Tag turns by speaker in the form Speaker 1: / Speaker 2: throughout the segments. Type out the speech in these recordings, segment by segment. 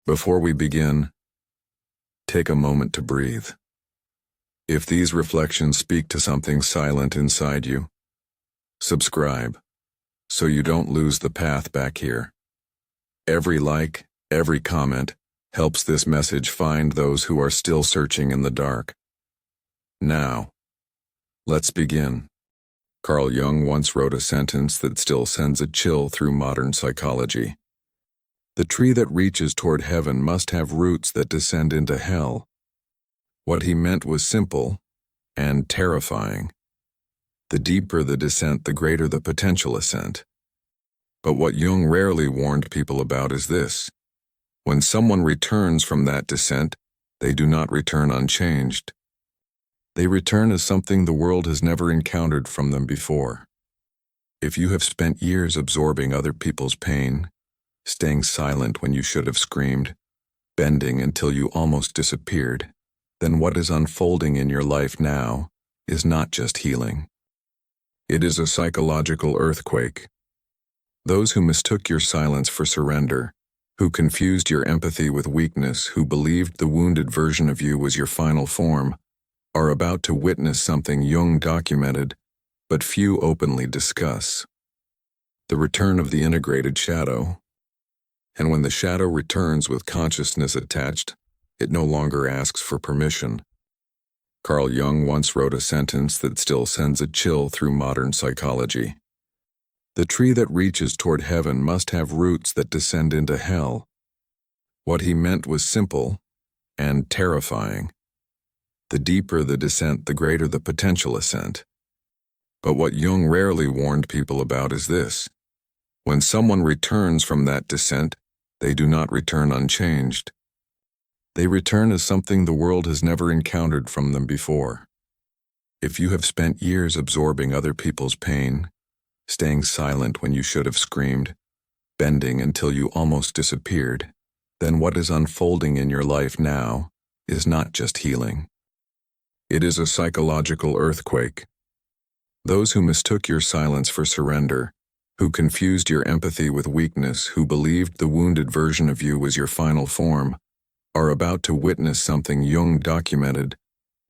Speaker 1: Before we begin, take a moment to breathe. If these reflections speak to something silent inside you, subscribe so you don't lose the path back here. Every like, every comment helps this message find those who are still searching in the dark. Now, let's begin. Carl Jung once wrote a sentence that still sends a chill through modern psychology. The tree that reaches toward heaven must have roots that descend into hell. What he meant was simple and terrifying. The deeper the descent, the greater the potential ascent. But what Jung rarely warned people about is this: when someone returns from that descent, they do not return unchanged. They return as something the world has never encountered from them before. If you have spent years absorbing other people's pain, staying silent when you should have screamed, bending until you almost disappeared, then what is unfolding in your life now is not just healing. It is a psychological earthquake. Those who mistook your silence for surrender, who confused your empathy with weakness, who believed the wounded version of you was your final form, are about to witness something Jung documented, but few openly discuss: the return of the integrated shadow. And when the shadow returns with consciousness attached, it no longer asks for permission. Carl Jung once wrote a sentence that still sends a chill through modern psychology. The tree that reaches toward heaven must have roots that descend into hell. What he meant was simple and terrifying. The deeper the descent, the greater the potential ascent. But what Jung rarely warned people about is this: when someone returns from that descent, they do not return unchanged. They return as something the world has never encountered from them before. If you have spent years absorbing other people's pain, staying silent when you should have screamed, bending until you almost disappeared, then what is unfolding in your life now is not just healing. It is a psychological earthquake. Those who mistook your silence for surrender, who confused your empathy with weakness, who believed the wounded version of you was your final form, are about to witness something Jung documented,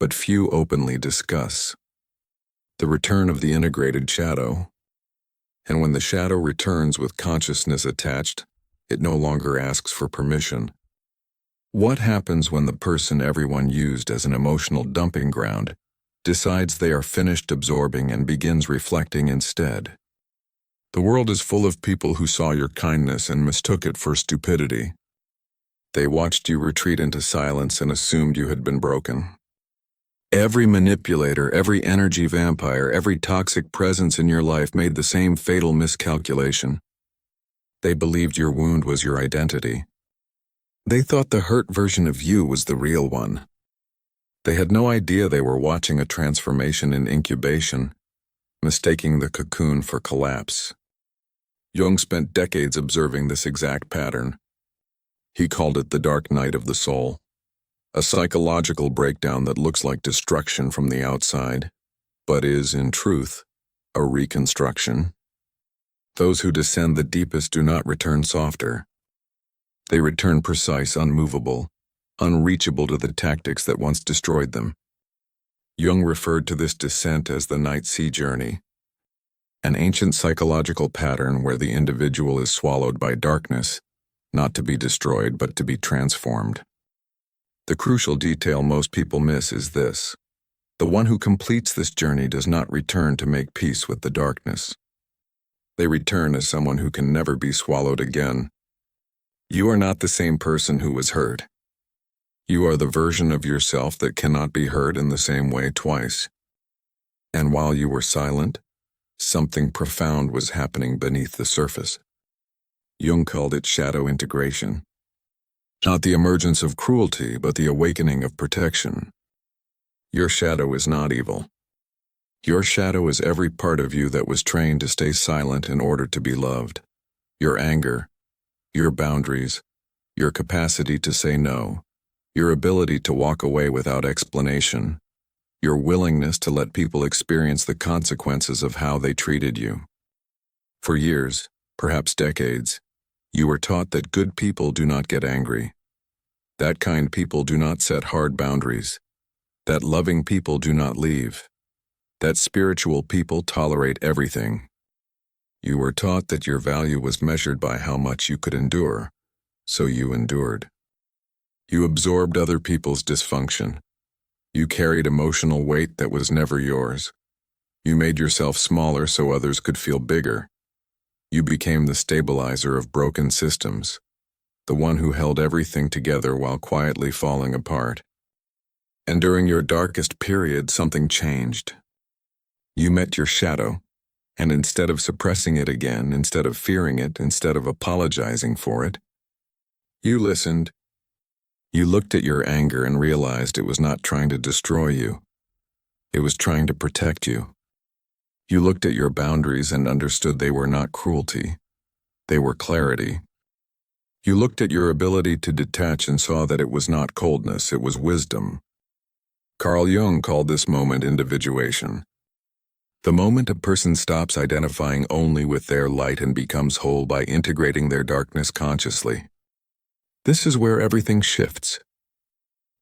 Speaker 1: but few openly discuss: the return of the integrated shadow. And when the shadow returns with consciousness attached, it no longer asks for permission. What happens when the person everyone used as an emotional dumping ground decides they are finished absorbing and begins reflecting instead? The world is full of people who saw your kindness and mistook it for stupidity. They watched you retreat into silence and assumed you had been broken. Every manipulator, every energy vampire, every toxic presence in your life made the same fatal miscalculation. They believed your wound was your identity. They thought the hurt version of you was the real one. They had no idea they were watching a transformation in incubation, mistaking the cocoon for collapse. Jung spent decades observing this exact pattern. He called it the dark night of the soul, a psychological breakdown that looks like destruction from the outside, but is, in truth, a reconstruction. Those who descend the deepest do not return softer. They return precise, unmovable, unreachable to the tactics that once destroyed them. Jung referred to this descent as the night sea journey, an ancient psychological pattern where the individual is swallowed by darkness, not to be destroyed but to be transformed. The crucial detail most people miss is this: the one who completes this journey does not return to make peace with the darkness. They return as someone who can never be swallowed again. You are not the same person who was hurt. You are the version of yourself that cannot be hurt in the same way twice. And while you were silent, something profound was happening beneath the surface. Jung called it shadow integration. Not the emergence of cruelty, but the awakening of protection. Your shadow is not evil. Your shadow is every part of you that was trained to stay silent in order to be loved. Your anger, your boundaries, your capacity to say no, your ability to walk away without explanation, your willingness to let people experience the consequences of how they treated you. For years, perhaps decades, you were taught that good people do not get angry, That kind people do not set hard boundaries. That loving people do not leave. That spiritual people tolerate everything. You were taught that your value was measured by how much you could endure, so you endured. You absorbed other people's dysfunction. You carried emotional weight that was never yours. You made yourself smaller so others could feel bigger. You became the stabilizer of broken systems, the one who held everything together while quietly falling apart. And during your darkest period, something changed. You met your shadow, and instead of suppressing it again, instead of fearing it, instead of apologizing for it, you listened. You looked at your anger and realized it was not trying to destroy you. It was trying to protect you. You looked at your boundaries and understood they were not cruelty. They were clarity. You looked at your ability to detach and saw that it was not coldness, it was wisdom. Carl Jung called this moment individuation. The moment a person stops identifying only with their light and becomes whole by integrating their darkness consciously. This is where everything shifts.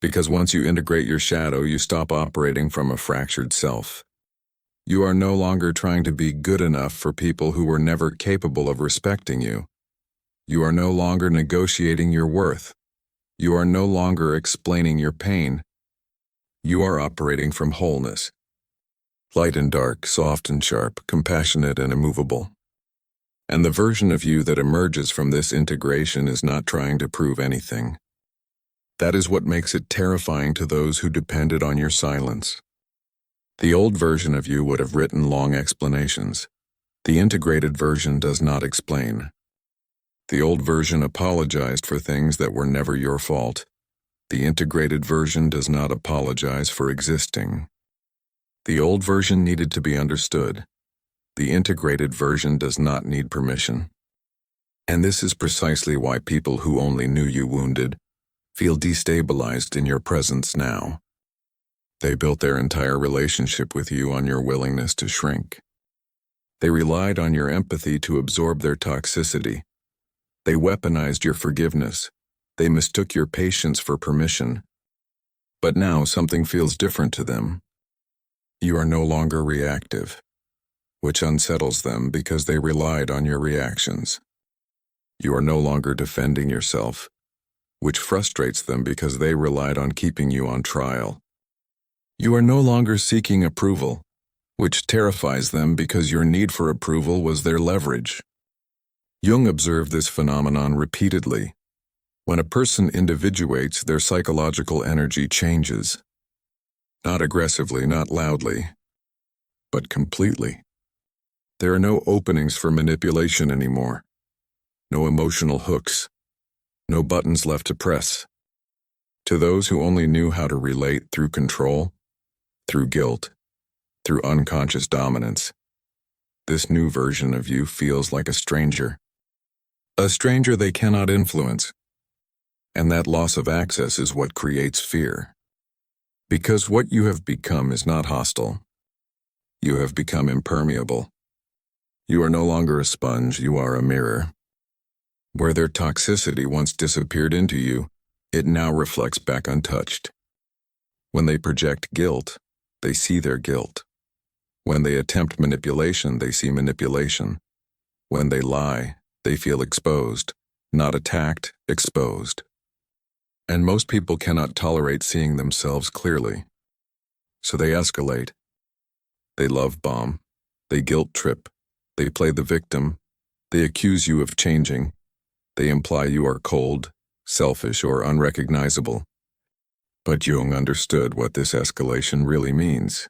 Speaker 1: Because once you integrate your shadow, you stop operating from a fractured self. You are no longer trying to be good enough for people who were never capable of respecting you. You are no longer negotiating your worth. You are no longer explaining your pain. You are operating from wholeness. Light and dark, soft and sharp, compassionate and immovable. And the version of you that emerges from this integration is not trying to prove anything. That is what makes it terrifying to those who depended on your silence. The old version of you would have written long explanations. The integrated version does not explain. The old version apologized for things that were never your fault. The integrated version does not apologize for existing. The old version needed to be understood. The integrated version does not need permission. And this is precisely why people who only knew you wounded feel destabilized in your presence now. They built their entire relationship with you on your willingness to shrink. They relied on your empathy to absorb their toxicity. They weaponized your forgiveness. They mistook your patience for permission. But now something feels different to them. You are no longer reactive, which unsettles them because they relied on your reactions. You are no longer defending yourself, which frustrates them because they relied on keeping you on trial. You are no longer seeking approval, which terrifies them because your need for approval was their leverage. Jung observed this phenomenon repeatedly. When a person individuates, their psychological energy changes. Not aggressively, not loudly, but completely. There are no openings for manipulation anymore. No emotional hooks. No buttons left to press. To those who only knew how to relate through control, through guilt, through unconscious dominance, this new version of you feels like a stranger. A stranger they cannot influence. And that loss of access is what creates fear. Because what you have become is not hostile. You have become impermeable. You are no longer a sponge, you are a mirror. Where their toxicity once disappeared into you, it now reflects back untouched. When they project guilt, they see their guilt. When they attempt manipulation, they see manipulation. When they lie, they feel exposed, not attacked, exposed. And most people cannot tolerate seeing themselves clearly. So they escalate. They love bomb. They guilt trip. They play the victim. They accuse you of changing. They imply you are cold, selfish, or unrecognizable. But Jung understood what this escalation really means.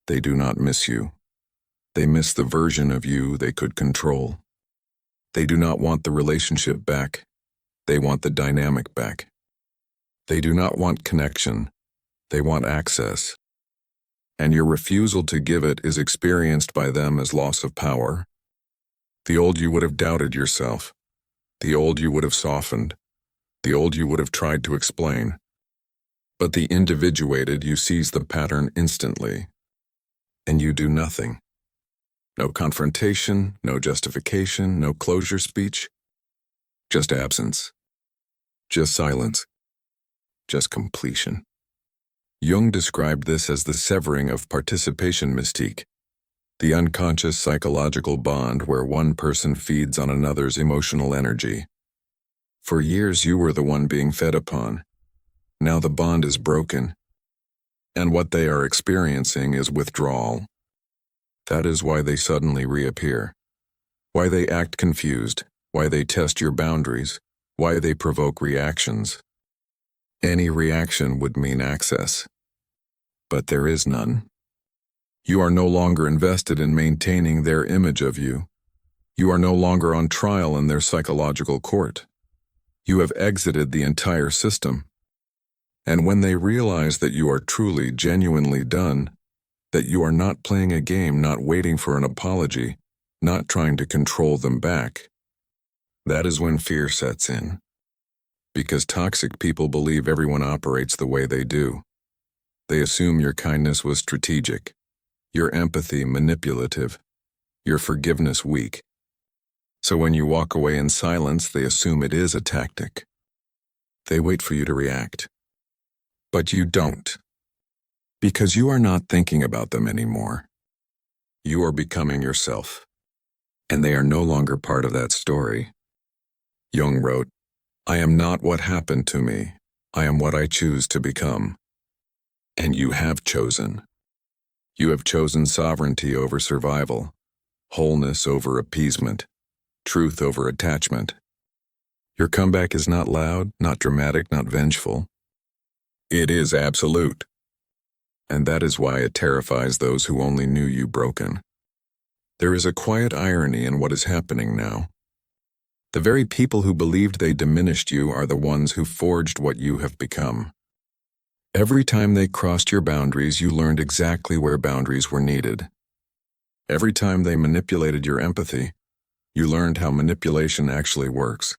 Speaker 1: They do not miss you. They miss the version of you they could control. They do not want the relationship back. They want the dynamic back. They do not want connection. They want access. And your refusal to give it is experienced by them as loss of power. The old you would have doubted yourself. The old you would have softened. The old you would have tried to explain. But the individuated you sees the pattern instantly. And you do nothing. No confrontation, no justification, no closure speech. Just absence. Just silence. just completion. Jung described this as the severing of participation mystique, the unconscious psychological bond where one person feeds on another's emotional energy. For years you were the one being fed upon. Now the bond is broken, and what they are experiencing is withdrawal. That is why they suddenly reappear, why they act confused, why they test your boundaries, why they provoke reactions. Any reaction would mean access, but there is none. You are no longer invested in maintaining their image of you. You are no longer on trial in their psychological court. You have exited the entire system. And when they realize that you are truly, genuinely done, that you are not playing a game, not waiting for an apology, not trying to control them back, that is when fear sets in. Because toxic people believe everyone operates the way they do. They assume your kindness was strategic, your empathy manipulative, your forgiveness weak. So when you walk away in silence, they assume it is a tactic. They wait for you to react. But you don't. Because you are not thinking about them anymore. You are becoming yourself. And they are no longer part of that story. Jung wrote, "I am not what happened to me. I am what I choose to become." And you have chosen. You have chosen sovereignty over survival, wholeness over appeasement, truth over attachment. Your comeback is not loud, not dramatic, not vengeful. It is absolute. And that is why it terrifies those who only knew you broken. There is a quiet irony in what is happening now. The very people who believed they diminished you are the ones who forged what you have become. Every time they crossed your boundaries, you learned exactly where boundaries were needed. Every time they manipulated your empathy, you learned how manipulation actually works.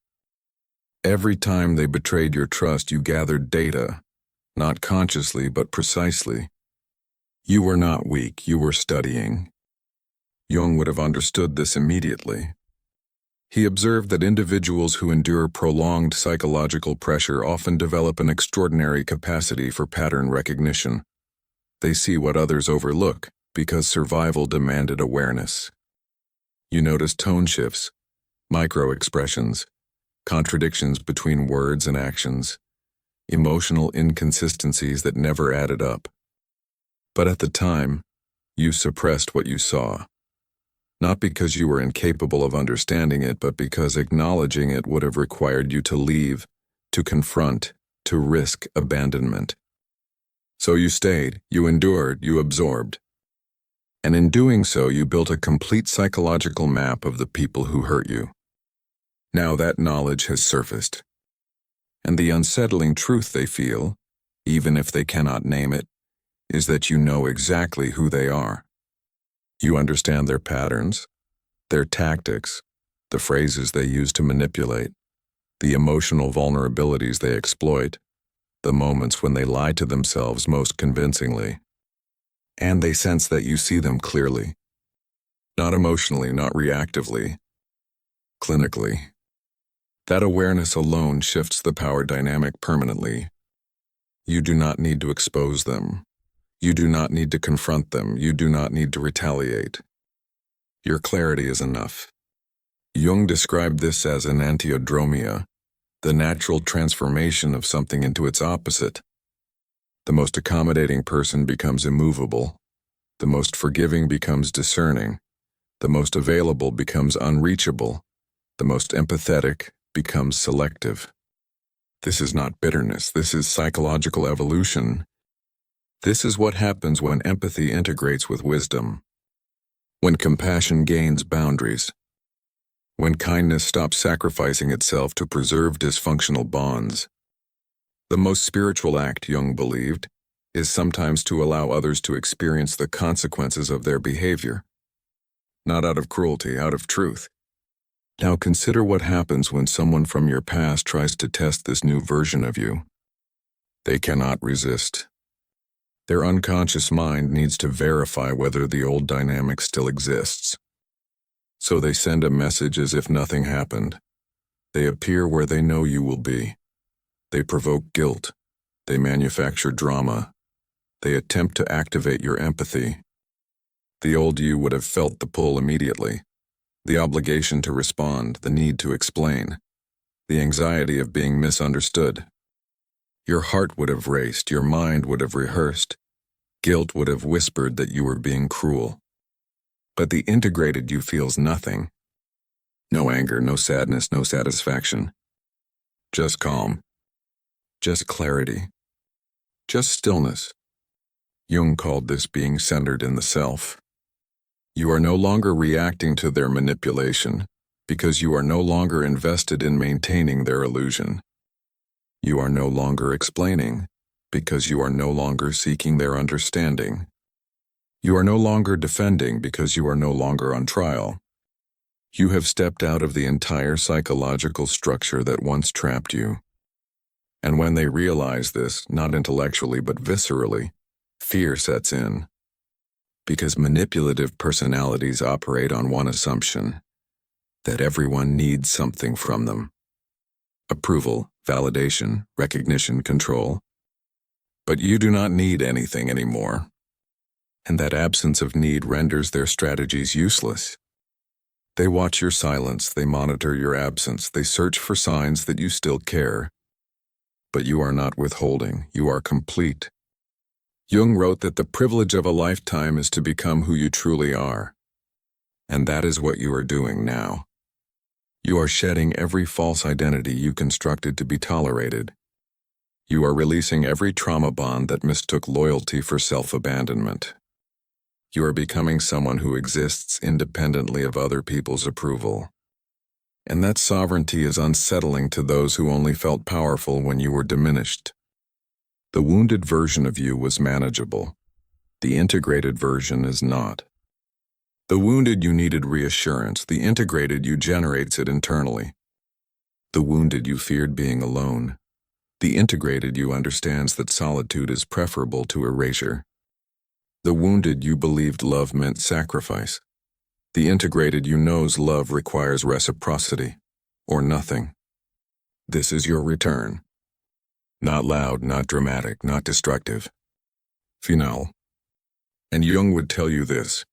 Speaker 1: Every time they betrayed your trust, you gathered data, not consciously but precisely. You were not weak, you were studying. Jung would have understood this immediately. He observed that individuals who endure prolonged psychological pressure often develop an extraordinary capacity for pattern recognition. They see what others overlook because survival demanded awareness. You notice tone shifts, micro-expressions, contradictions between words and actions, emotional inconsistencies that never added up. But at the time, you suppressed what you saw. Not because you were incapable of understanding it, but because acknowledging it would have required you to leave, to confront, to risk abandonment. So you stayed, you endured, you absorbed. And in doing so, you built a complete psychological map of the people who hurt you. Now that knowledge has surfaced. And the unsettling truth they feel, even if they cannot name it, is that you know exactly who they are. You understand their patterns, their tactics, the phrases they use to manipulate, the emotional vulnerabilities they exploit, the moments when they lie to themselves most convincingly. And they sense that you see them clearly. Not emotionally, not reactively, clinically. That awareness alone shifts the power dynamic permanently. You do not need to expose them. You do not need to confront them. You do not need to retaliate. Your clarity is enough. Jung described this as an antiodromia, the natural transformation of something into its opposite. The most accommodating person becomes immovable. The most forgiving becomes discerning. The most available becomes unreachable. The most empathetic becomes selective. This is not bitterness. This is psychological evolution. This is what happens when empathy integrates with wisdom. When compassion gains boundaries. When kindness stops sacrificing itself to preserve dysfunctional bonds. The most spiritual act, Jung believed, is sometimes to allow others to experience the consequences of their behavior. Not out of cruelty, out of truth. Now consider what happens when someone from your past tries to test this new version of you. They cannot resist. Their unconscious mind needs to verify whether the old dynamic still exists. So they send a message as if nothing happened. They appear where they know you will be. They provoke guilt. They manufacture drama. They attempt to activate your empathy. The old you would have felt the pull immediately, the obligation to respond, the need to explain, the anxiety of being misunderstood. Your heart would have raced, your mind would have rehearsed, guilt would have whispered that you were being cruel. But the integrated you feels nothing. No anger, no sadness, no satisfaction. Just calm. Just clarity. Just stillness. Jung called this being centered in the self. You are no longer reacting to their manipulation because you are no longer invested in maintaining their illusion. You are no longer explaining because you are no longer seeking their understanding. You are no longer defending because you are no longer on trial. You have stepped out of the entire psychological structure that once trapped you. And when they realize this, not intellectually but viscerally, fear sets in. Because manipulative personalities operate on one assumption, that everyone needs something from them. Approval, validation, recognition, control. But you do not need anything anymore. And that absence of need renders their strategies useless. They watch your silence, they monitor your absence, they search for signs that you still care. But you are not withholding, you are complete. Jung wrote that the privilege of a lifetime is to become who you truly are. And that is what you are doing now. You are shedding every false identity you constructed to be tolerated. You are releasing every trauma bond that mistook loyalty for self-abandonment. You are becoming someone who exists independently of other people's approval. And that sovereignty is unsettling to those who only felt powerful when you were diminished. The wounded version of you was manageable. The integrated version is not. The wounded you needed reassurance, the integrated you generates it internally. The wounded you feared being alone. The integrated you understands that solitude is preferable to erasure. The wounded you believed love meant sacrifice. The integrated you knows love requires reciprocity, or nothing. This is your return. Not loud, not dramatic, not destructive. Final. And Jung would tell you this.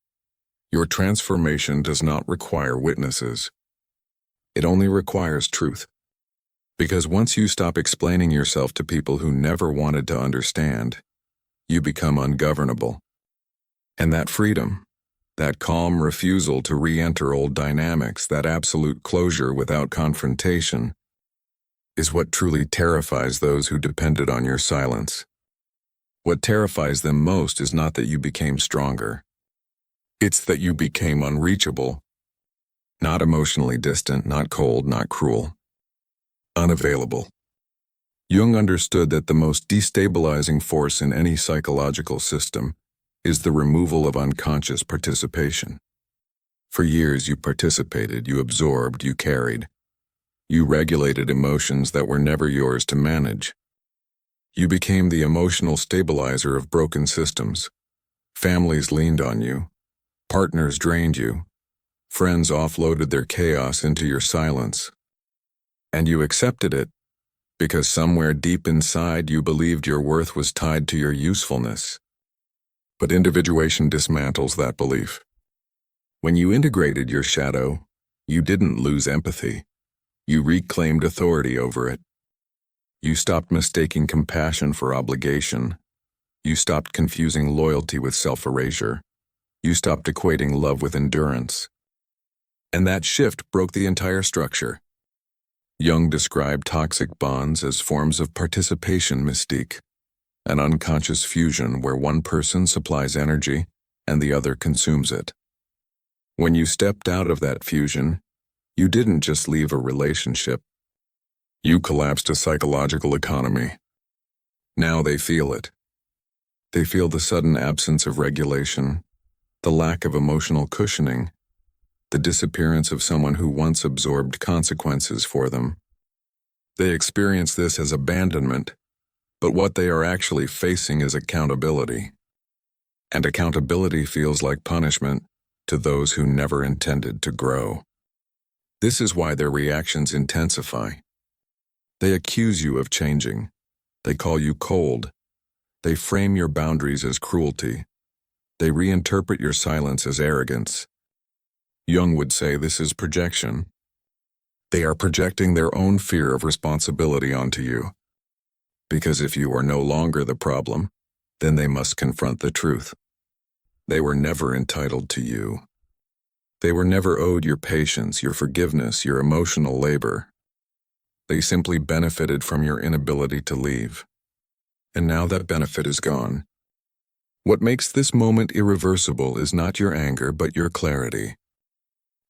Speaker 1: Your transformation does not require witnesses. It only requires truth. Because once you stop explaining yourself to people who never wanted to understand, you become ungovernable. And that freedom, that calm refusal to re-enter old dynamics, that absolute closure without confrontation, is what truly terrifies those who depended on your silence. What terrifies them most is not that you became stronger. It's that you became unreachable. Not emotionally distant, not cold, not cruel. Unavailable. Jung understood that the most destabilizing force in any psychological system is the removal of unconscious participation. For years you participated, you absorbed, you carried. You regulated emotions that were never yours to manage. You became the emotional stabilizer of broken systems. Families leaned on you. Partners drained you. Friends offloaded their chaos into your silence. And you accepted it because somewhere deep inside you believed your worth was tied to your usefulness. But individuation dismantles that belief. When you integrated your shadow, you didn't lose empathy. You reclaimed authority over it. You stopped mistaking compassion for obligation. You stopped confusing loyalty with self-erasure. You stopped equating love with endurance. And that shift broke the entire structure. Jung described toxic bonds as forms of participation mystique, an unconscious fusion where one person supplies energy and the other consumes it. When you stepped out of that fusion, you didn't just leave a relationship. You collapsed a psychological economy. Now they feel it. They feel the sudden absence of regulation, the lack of emotional cushioning, the disappearance of someone who once absorbed consequences for them. They experience this as abandonment, but what they are actually facing is accountability. And accountability feels like punishment to those who never intended to grow. This is why their reactions intensify. They accuse you of changing. They call you cold. They frame your boundaries as cruelty. They reinterpret your silence as arrogance. Jung would say this is projection. They are projecting their own fear of responsibility onto you. Because if you are no longer the problem, then they must confront the truth. They were never entitled to you. They were never owed your patience, your forgiveness, your emotional labor. They simply benefited from your inability to leave. And now that benefit is gone. What makes this moment irreversible is not your anger, but your clarity.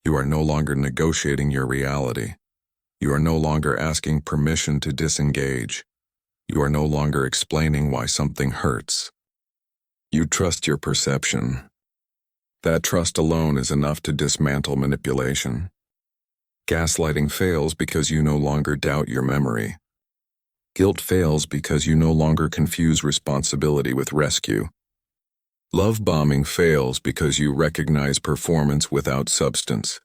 Speaker 1: You are no longer negotiating your reality. You are no longer asking permission to disengage. You are no longer explaining why something hurts. You trust your perception. That trust alone is enough to dismantle manipulation. Gaslighting fails because you no longer doubt your memory. Guilt fails because you no longer confuse responsibility with rescue. Love bombing fails because you recognize performance without substance.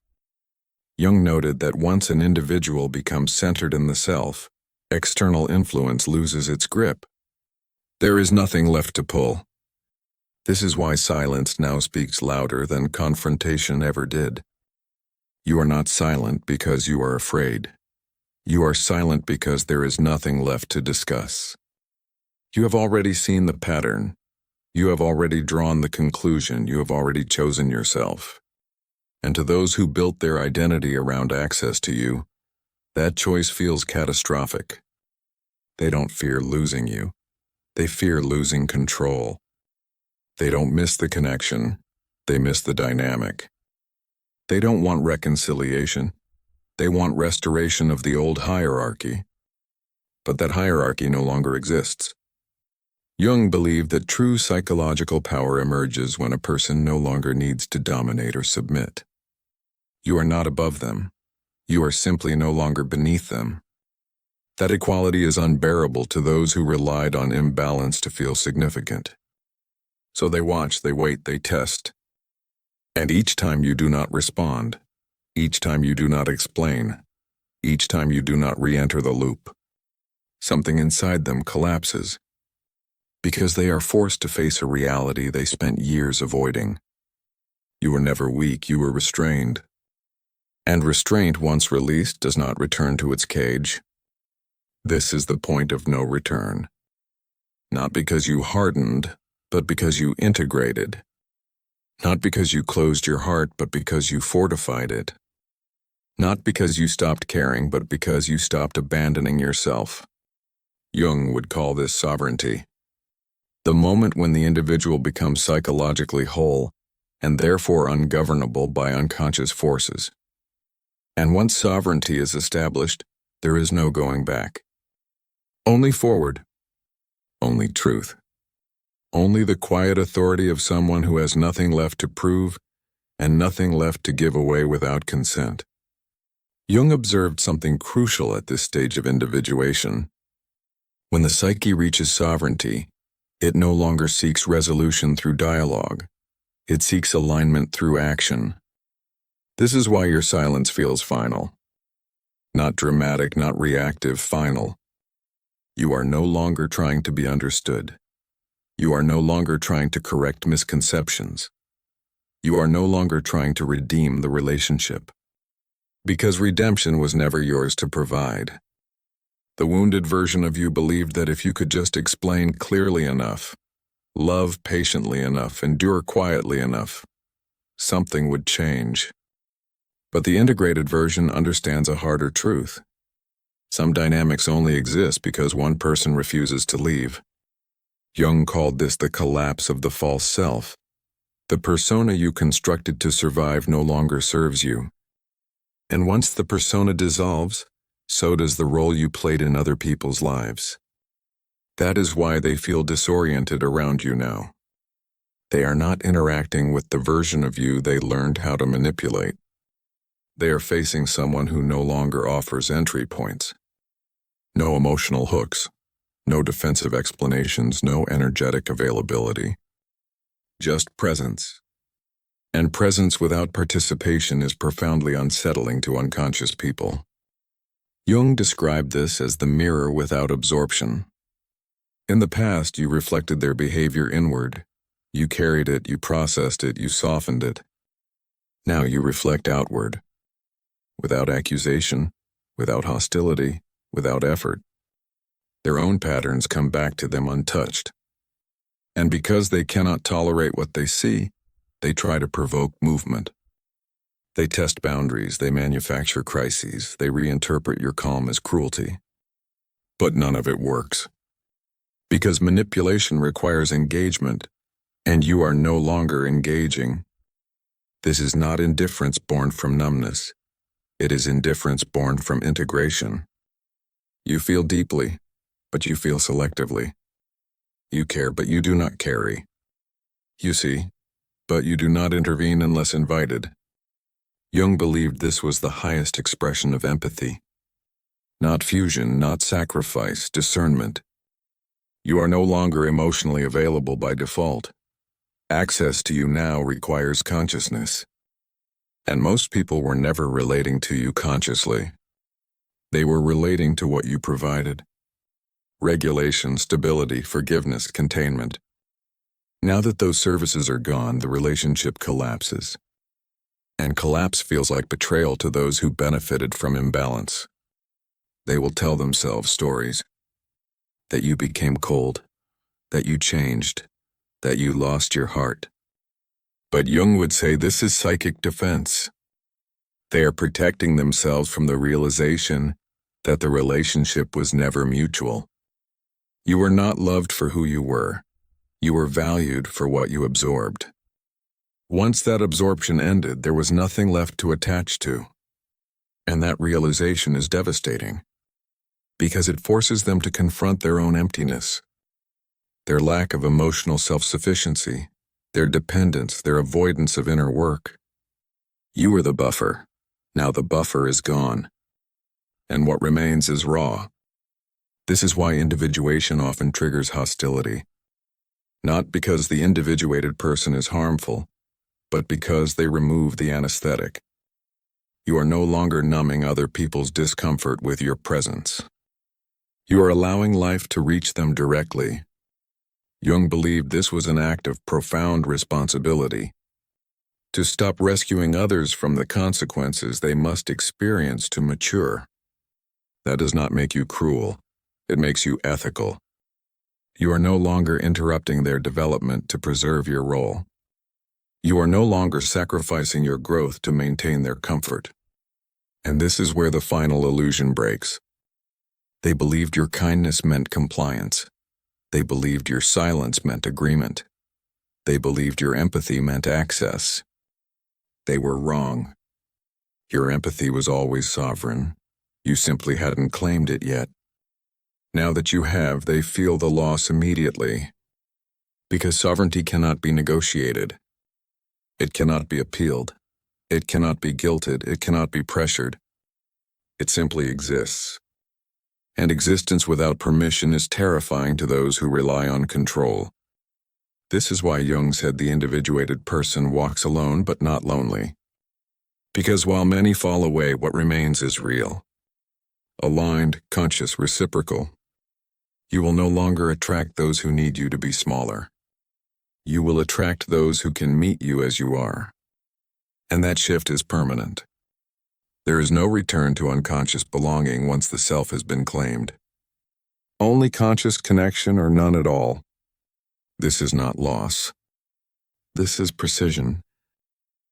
Speaker 1: Jung noted that once an individual becomes centered in the self, external influence loses its grip. There is nothing left to pull. This is why silence now speaks louder than confrontation ever did. You are not silent because you are afraid. You are silent because there is nothing left to discuss. You have already seen the pattern. You have already drawn the conclusion. You have already chosen yourself. And to those who built their identity around access to you, that choice feels catastrophic. They don't fear losing you. They fear losing control. They don't miss the connection. They miss the dynamic. They don't want reconciliation. They want restoration of the old hierarchy. But that hierarchy no longer exists. Jung believed that true psychological power emerges when a person no longer needs to dominate or submit. You are not above them. You are simply no longer beneath them. That equality is unbearable to those who relied on imbalance to feel significant. So they watch, they wait, they test. And each time you do not respond, each time you do not explain, each time you do not re-enter the loop, something inside them collapses. Because they are forced to face a reality they spent years avoiding. You were never weak, you were restrained. And restraint, once released, does not return to its cage. This is the point of no return. Not because you hardened, but because you integrated. Not because you closed your heart, but because you fortified it. Not because you stopped caring, but because you stopped abandoning yourself. Jung would call this sovereignty. The moment when the individual becomes psychologically whole, and therefore ungovernable by unconscious forces. And once sovereignty is established, there is no going back. Only forward. Only truth. Only the quiet authority of someone who has nothing left to prove and nothing left to give away without consent. Jung observed something crucial at this stage of individuation. When the psyche reaches sovereignty, it no longer seeks resolution through dialogue. It seeks alignment through action. This is why your silence feels final. Not dramatic, not reactive, final. You are no longer trying to be understood. You are no longer trying to correct misconceptions. You are no longer trying to redeem the relationship. Because redemption was never yours to provide. The wounded version of you believed that if you could just explain clearly enough, love patiently enough, endure quietly enough, something would change. But the integrated version understands a harder truth. Some dynamics only exist because one person refuses to leave. Jung called this the collapse of the false self. The persona you constructed to survive no longer serves you. And once the persona dissolves, so does the role you played in other people's lives. That is why they feel disoriented around you now. They are not interacting with the version of you they learned how to manipulate. They are facing someone who no longer offers entry points. No emotional hooks, no defensive explanations, no energetic availability. Just presence. And presence without participation is profoundly unsettling to unconscious people. Jung described this as the mirror without absorption. In the past, you reflected their behavior inward. You carried it, you processed it, you softened it. Now you reflect outward, without accusation, without hostility, without effort. Their own patterns come back to them untouched. And because they cannot tolerate what they see, they try to provoke movement. They test boundaries, they manufacture crises, they reinterpret your calm as cruelty. But none of it works. Because manipulation requires engagement, and you are no longer engaging. This is not indifference born from numbness. It is indifference born from integration. You feel deeply, but you feel selectively. You care, but you do not carry. You see, but you do not intervene unless invited. Jung believed this was the highest expression of empathy. Not fusion, not sacrifice, discernment. You are no longer emotionally available by default. Access to you now requires consciousness. And most people were never relating to you consciously. They were relating to what you provided. Regulation, stability, forgiveness, containment. Now that those services are gone, the relationship collapses. And collapse feels like betrayal to those who benefited from imbalance. They will tell themselves stories. That you became cold, that you changed, that you lost your heart. But Jung would say this is psychic defense. They are protecting themselves from the realization that the relationship was never mutual. You were not loved for who you were. You were valued for what you absorbed. Once that absorption ended, there was nothing left to attach to. And that realization is devastating, because it forces them to confront their own emptiness, their lack of emotional self-sufficiency, their dependence, their avoidance of inner work. You were the buffer. Now the buffer is gone. And what remains is raw. This is why individuation often triggers hostility. Not because the individuated person is harmful, but because they remove the anesthetic. You are no longer numbing other people's discomfort with your presence. You are allowing life to reach them directly. Jung believed this was an act of profound responsibility. To stop rescuing others from the consequences they must experience to mature. That does not make you cruel. It makes you ethical. You are no longer interrupting their development to preserve your role. You are no longer sacrificing your growth to maintain their comfort. And this is where the final illusion breaks. They believed your kindness meant compliance. They believed your silence meant agreement. They believed your empathy meant access. They were wrong. Your empathy was always sovereign. You simply hadn't claimed it yet. Now that you have, they feel the loss immediately. Because sovereignty cannot be negotiated. It cannot be appealed. It cannot be guilted. It cannot be pressured. It simply exists. And existence without permission is terrifying to those who rely on control. This is why Jung said the individuated person walks alone but not lonely. Because while many fall away, what remains is real. Aligned, conscious, reciprocal. You will no longer attract those who need you to be smaller. You will attract those who can meet you as you are. And that shift is permanent. There is no return to unconscious belonging once the self has been claimed. Only conscious connection or none at all. This is not loss. This is precision.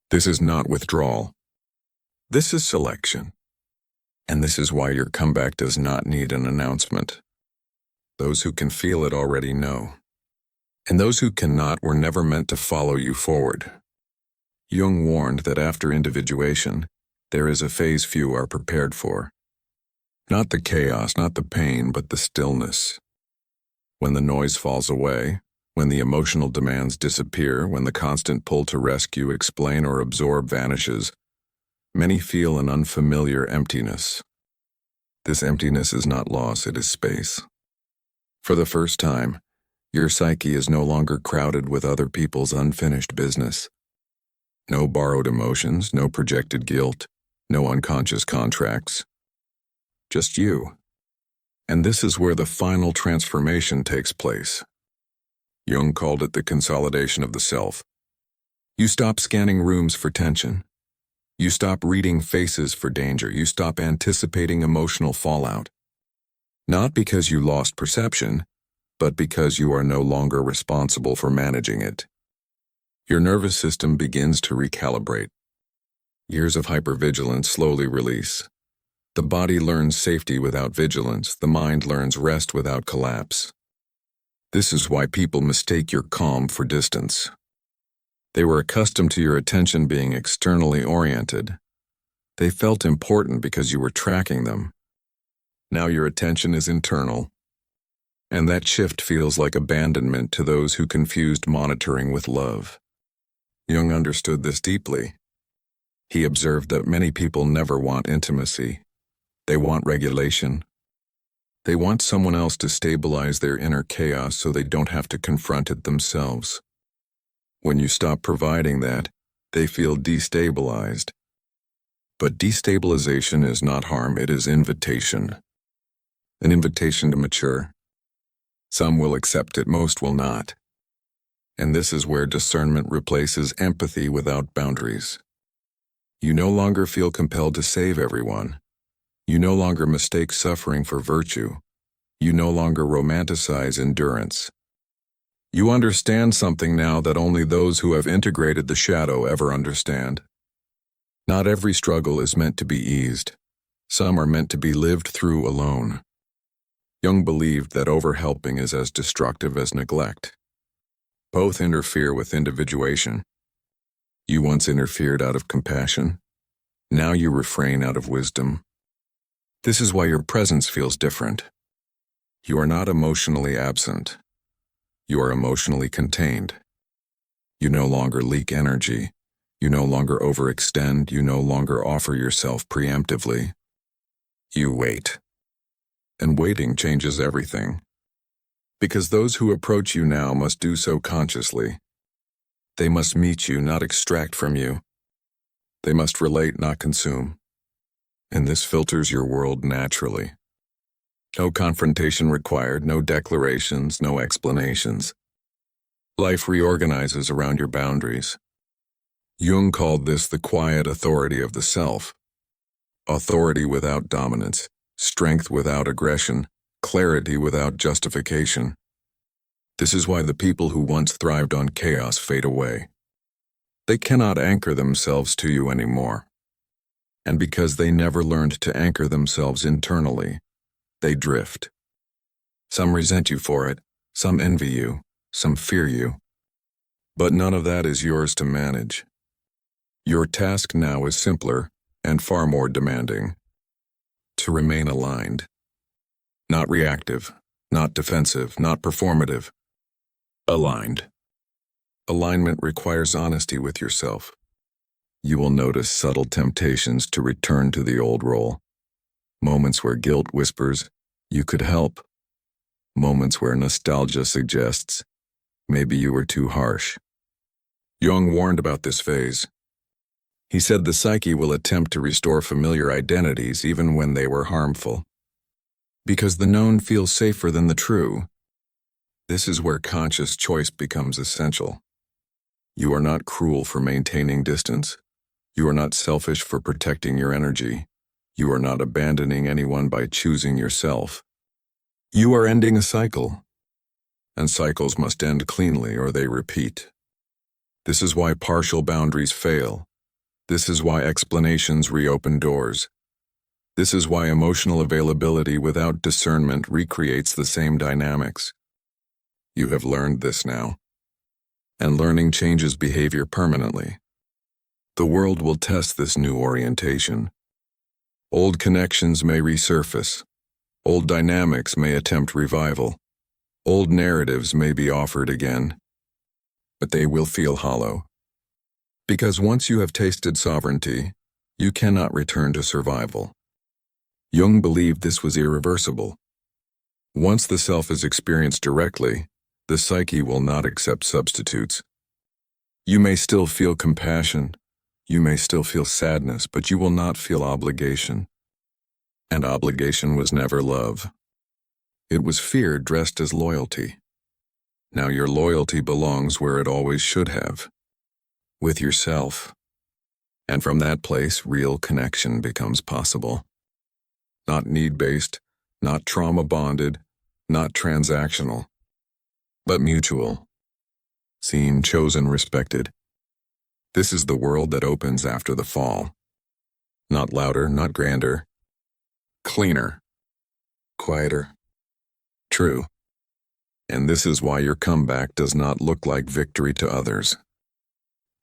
Speaker 1: This is not withdrawal. This is selection. And this is why your comeback does not need an announcement. Those who can feel it already know. And those who cannot were never meant to follow you forward. Jung warned that after individuation, there is a phase few are prepared for. Not the chaos, not the pain, but the stillness. When the noise falls away, when the emotional demands disappear, when the constant pull to rescue, explain, or absorb vanishes, many feel an unfamiliar emptiness. This emptiness is not loss, it is space. For the first time, your psyche is no longer crowded with other people's unfinished business. No borrowed emotions, no projected guilt, no unconscious contracts. Just you. And this is where the final transformation takes place. Jung called it the consolidation of the self. You stop scanning rooms for tension. You stop reading faces for danger. You stop anticipating emotional fallout. Not because you lost perception, but because you are no longer responsible for managing it. Your nervous system begins to recalibrate. Years of hypervigilance slowly release. The body learns safety without vigilance. The mind learns rest without collapse. This is why people mistake your calm for distance. They were accustomed to your attention being externally oriented. They felt important because you were tracking them. Now your attention is internal. And that shift feels like abandonment to those who confused monitoring with love. Jung understood this deeply. He observed that many people never want intimacy. They want regulation. They want someone else to stabilize their inner chaos so they don't have to confront it themselves. When you stop providing that, they feel destabilized. But destabilization is not harm, it is invitation. An invitation to mature. Some will accept it, most will not. And this is where discernment replaces empathy without boundaries. You no longer feel compelled to save everyone. You no longer mistake suffering for virtue. You no longer romanticize endurance. You understand something now that only those who have integrated the shadow ever understand. Not every struggle is meant to be eased. Some are meant to be lived through alone. Jung believed that overhelping is as destructive as neglect. Both interfere with individuation. You once interfered out of compassion. Now you refrain out of wisdom. This is why your presence feels different. You are not emotionally absent. You are emotionally contained. You no longer leak energy. You no longer overextend. You no longer offer yourself preemptively. You wait. And waiting changes everything. Because those who approach you now must do so consciously. They must meet you, not extract from you. They must relate, not consume. And this filters your world naturally. No confrontation required, no declarations, no explanations. Life reorganizes around your boundaries. Jung called this the quiet authority of the self. Authority without dominance, strength without aggression, clarity without justification. This is why the people who once thrived on chaos fade away. They cannot anchor themselves to you anymore. And because they never learned to anchor themselves internally, they drift. Some resent you for it, some envy you, some fear you. But none of that is yours to manage. Your task now is simpler and far more demanding. To remain aligned. Not reactive, not defensive, not performative. Aligned. Alignment requires honesty with yourself. You will notice subtle temptations to return to the old role. Moments where guilt whispers, you could help. Moments where nostalgia suggests, maybe you were too harsh. Jung warned about this phase. He said the psyche will attempt to restore familiar identities even when they were harmful. Because the known feels safer than the true. This is where conscious choice becomes essential. You are not cruel for maintaining distance. You are not selfish for protecting your energy. You are not abandoning anyone by choosing yourself. You are ending a cycle. And cycles must end cleanly or they repeat. This is why partial boundaries fail. This is why explanations reopen doors. This is why emotional availability without discernment recreates the same dynamics. You have learned this now. And learning changes behavior permanently. The world will test this new orientation. Old connections may resurface. Old dynamics may attempt revival. Old narratives may be offered again. But they will feel hollow. Because once you have tasted sovereignty, you cannot return to survival. Jung believed this was irreversible. Once the self is experienced directly, the psyche will not accept substitutes. You may still feel compassion. You may still feel sadness, but you will not feel obligation. And obligation was never love. It was fear dressed as loyalty. Now your loyalty belongs where it always should have, with yourself. And from that place, real connection becomes possible. Not need-based, not trauma-bonded, not transactional, but mutual. Seen, chosen, respected. This is the world that opens after the fall. Not louder, not grander. Cleaner. Quieter. True. And this is why your comeback does not look like victory to others.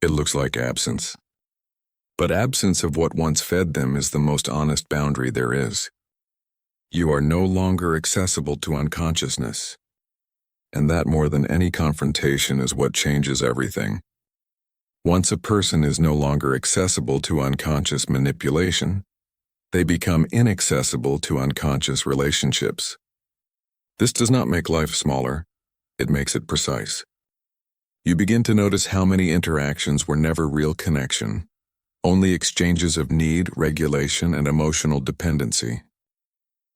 Speaker 1: It looks like absence. But absence of what once fed them is the most honest boundary there is. You are no longer accessible to unconsciousness. And that more than any confrontation is what changes everything. Once a person is no longer accessible to unconscious manipulation, they become inaccessible to unconscious relationships. This does not make life smaller, it makes it precise. You begin to notice how many interactions were never real connection, only exchanges of need, regulation, and emotional dependency.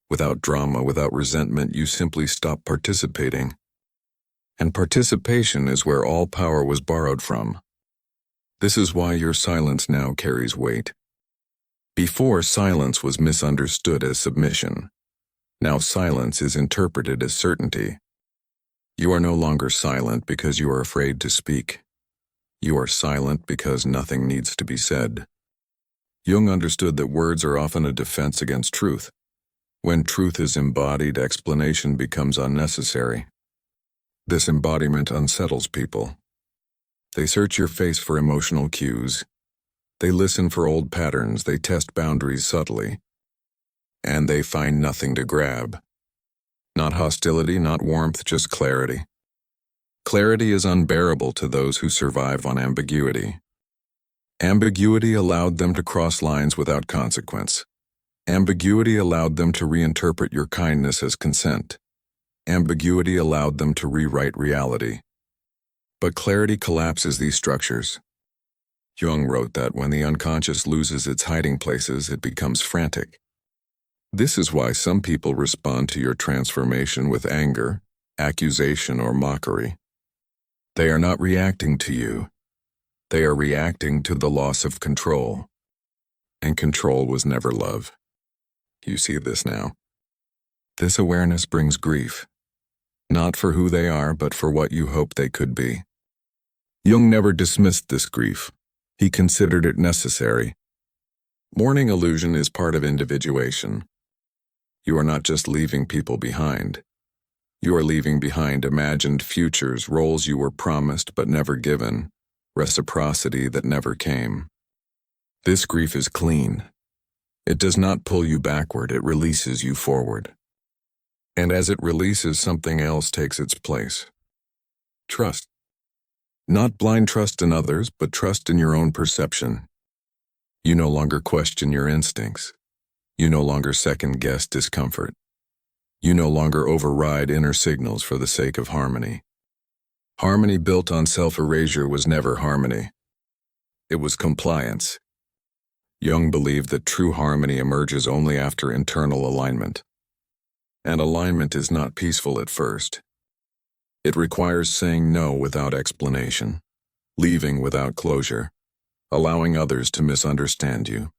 Speaker 1: Without drama, without resentment, you simply stop participating. And participation is where all power was borrowed from. This is why your silence now carries weight. Before, silence was misunderstood as submission. Now silence is interpreted as certainty. You are no longer silent because you are afraid to speak. You are silent because nothing needs to be said. Jung understood that words are often a defense against truth. When truth is embodied, explanation becomes unnecessary. This embodiment unsettles people. They search your face for emotional cues. They listen for old patterns, they test boundaries subtly. And they find nothing to grab. Not hostility, not warmth, just clarity. Clarity is unbearable to those who survive on ambiguity. Ambiguity allowed them to cross lines without consequence. Ambiguity allowed them to reinterpret your kindness as consent. Ambiguity allowed them to rewrite reality. But clarity collapses these structures. Jung wrote that when the unconscious loses its hiding places, it becomes frantic. This is why some people respond to your transformation with anger, accusation, or mockery. They are not reacting to you. They are reacting to the loss of control. And control was never love. You see this now. This awareness brings grief. Not for who they are, but for what you hope they could be. Jung never dismissed this grief. He considered it necessary. Mourning illusion is part of individuation. You are not just leaving people behind. You are leaving behind imagined futures, roles you were promised but never given, reciprocity that never came. This grief is clean. It does not pull you backward, it releases you forward. And as it releases, something else takes its place. Trust. Not blind trust in others, but trust in your own perception. You no longer question your instincts. You no longer second-guess discomfort. You no longer override inner signals for the sake of harmony. Harmony built on self-erasure was never harmony. It was compliance. Jung believed that true harmony emerges only after internal alignment. And alignment is not peaceful at first. It requires saying no without explanation, leaving without closure, allowing others to misunderstand you.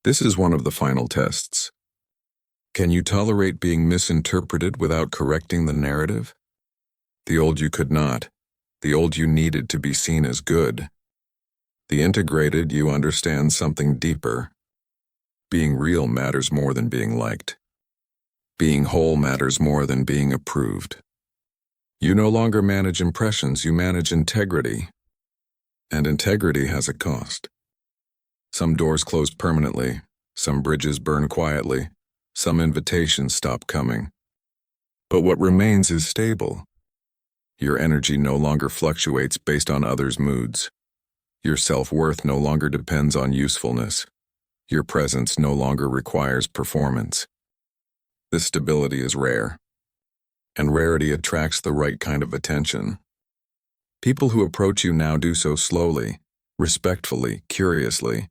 Speaker 1: This is one of the final tests. Can you tolerate being misinterpreted without correcting the narrative? The old you could not. The old you needed to be seen as good. The integrated you understand something deeper. Being real matters more than being liked. Being whole matters more than being approved. You no longer manage impressions, you manage integrity. And integrity has a cost. Some doors close permanently, some bridges burn quietly, some invitations stop coming. But what remains is stable. Your energy no longer fluctuates based on others' moods. Your self-worth no longer depends on usefulness. Your presence no longer requires performance. This stability is rare, and rarity attracts the right kind of attention. People who approach you now do so slowly, respectfully, curiously.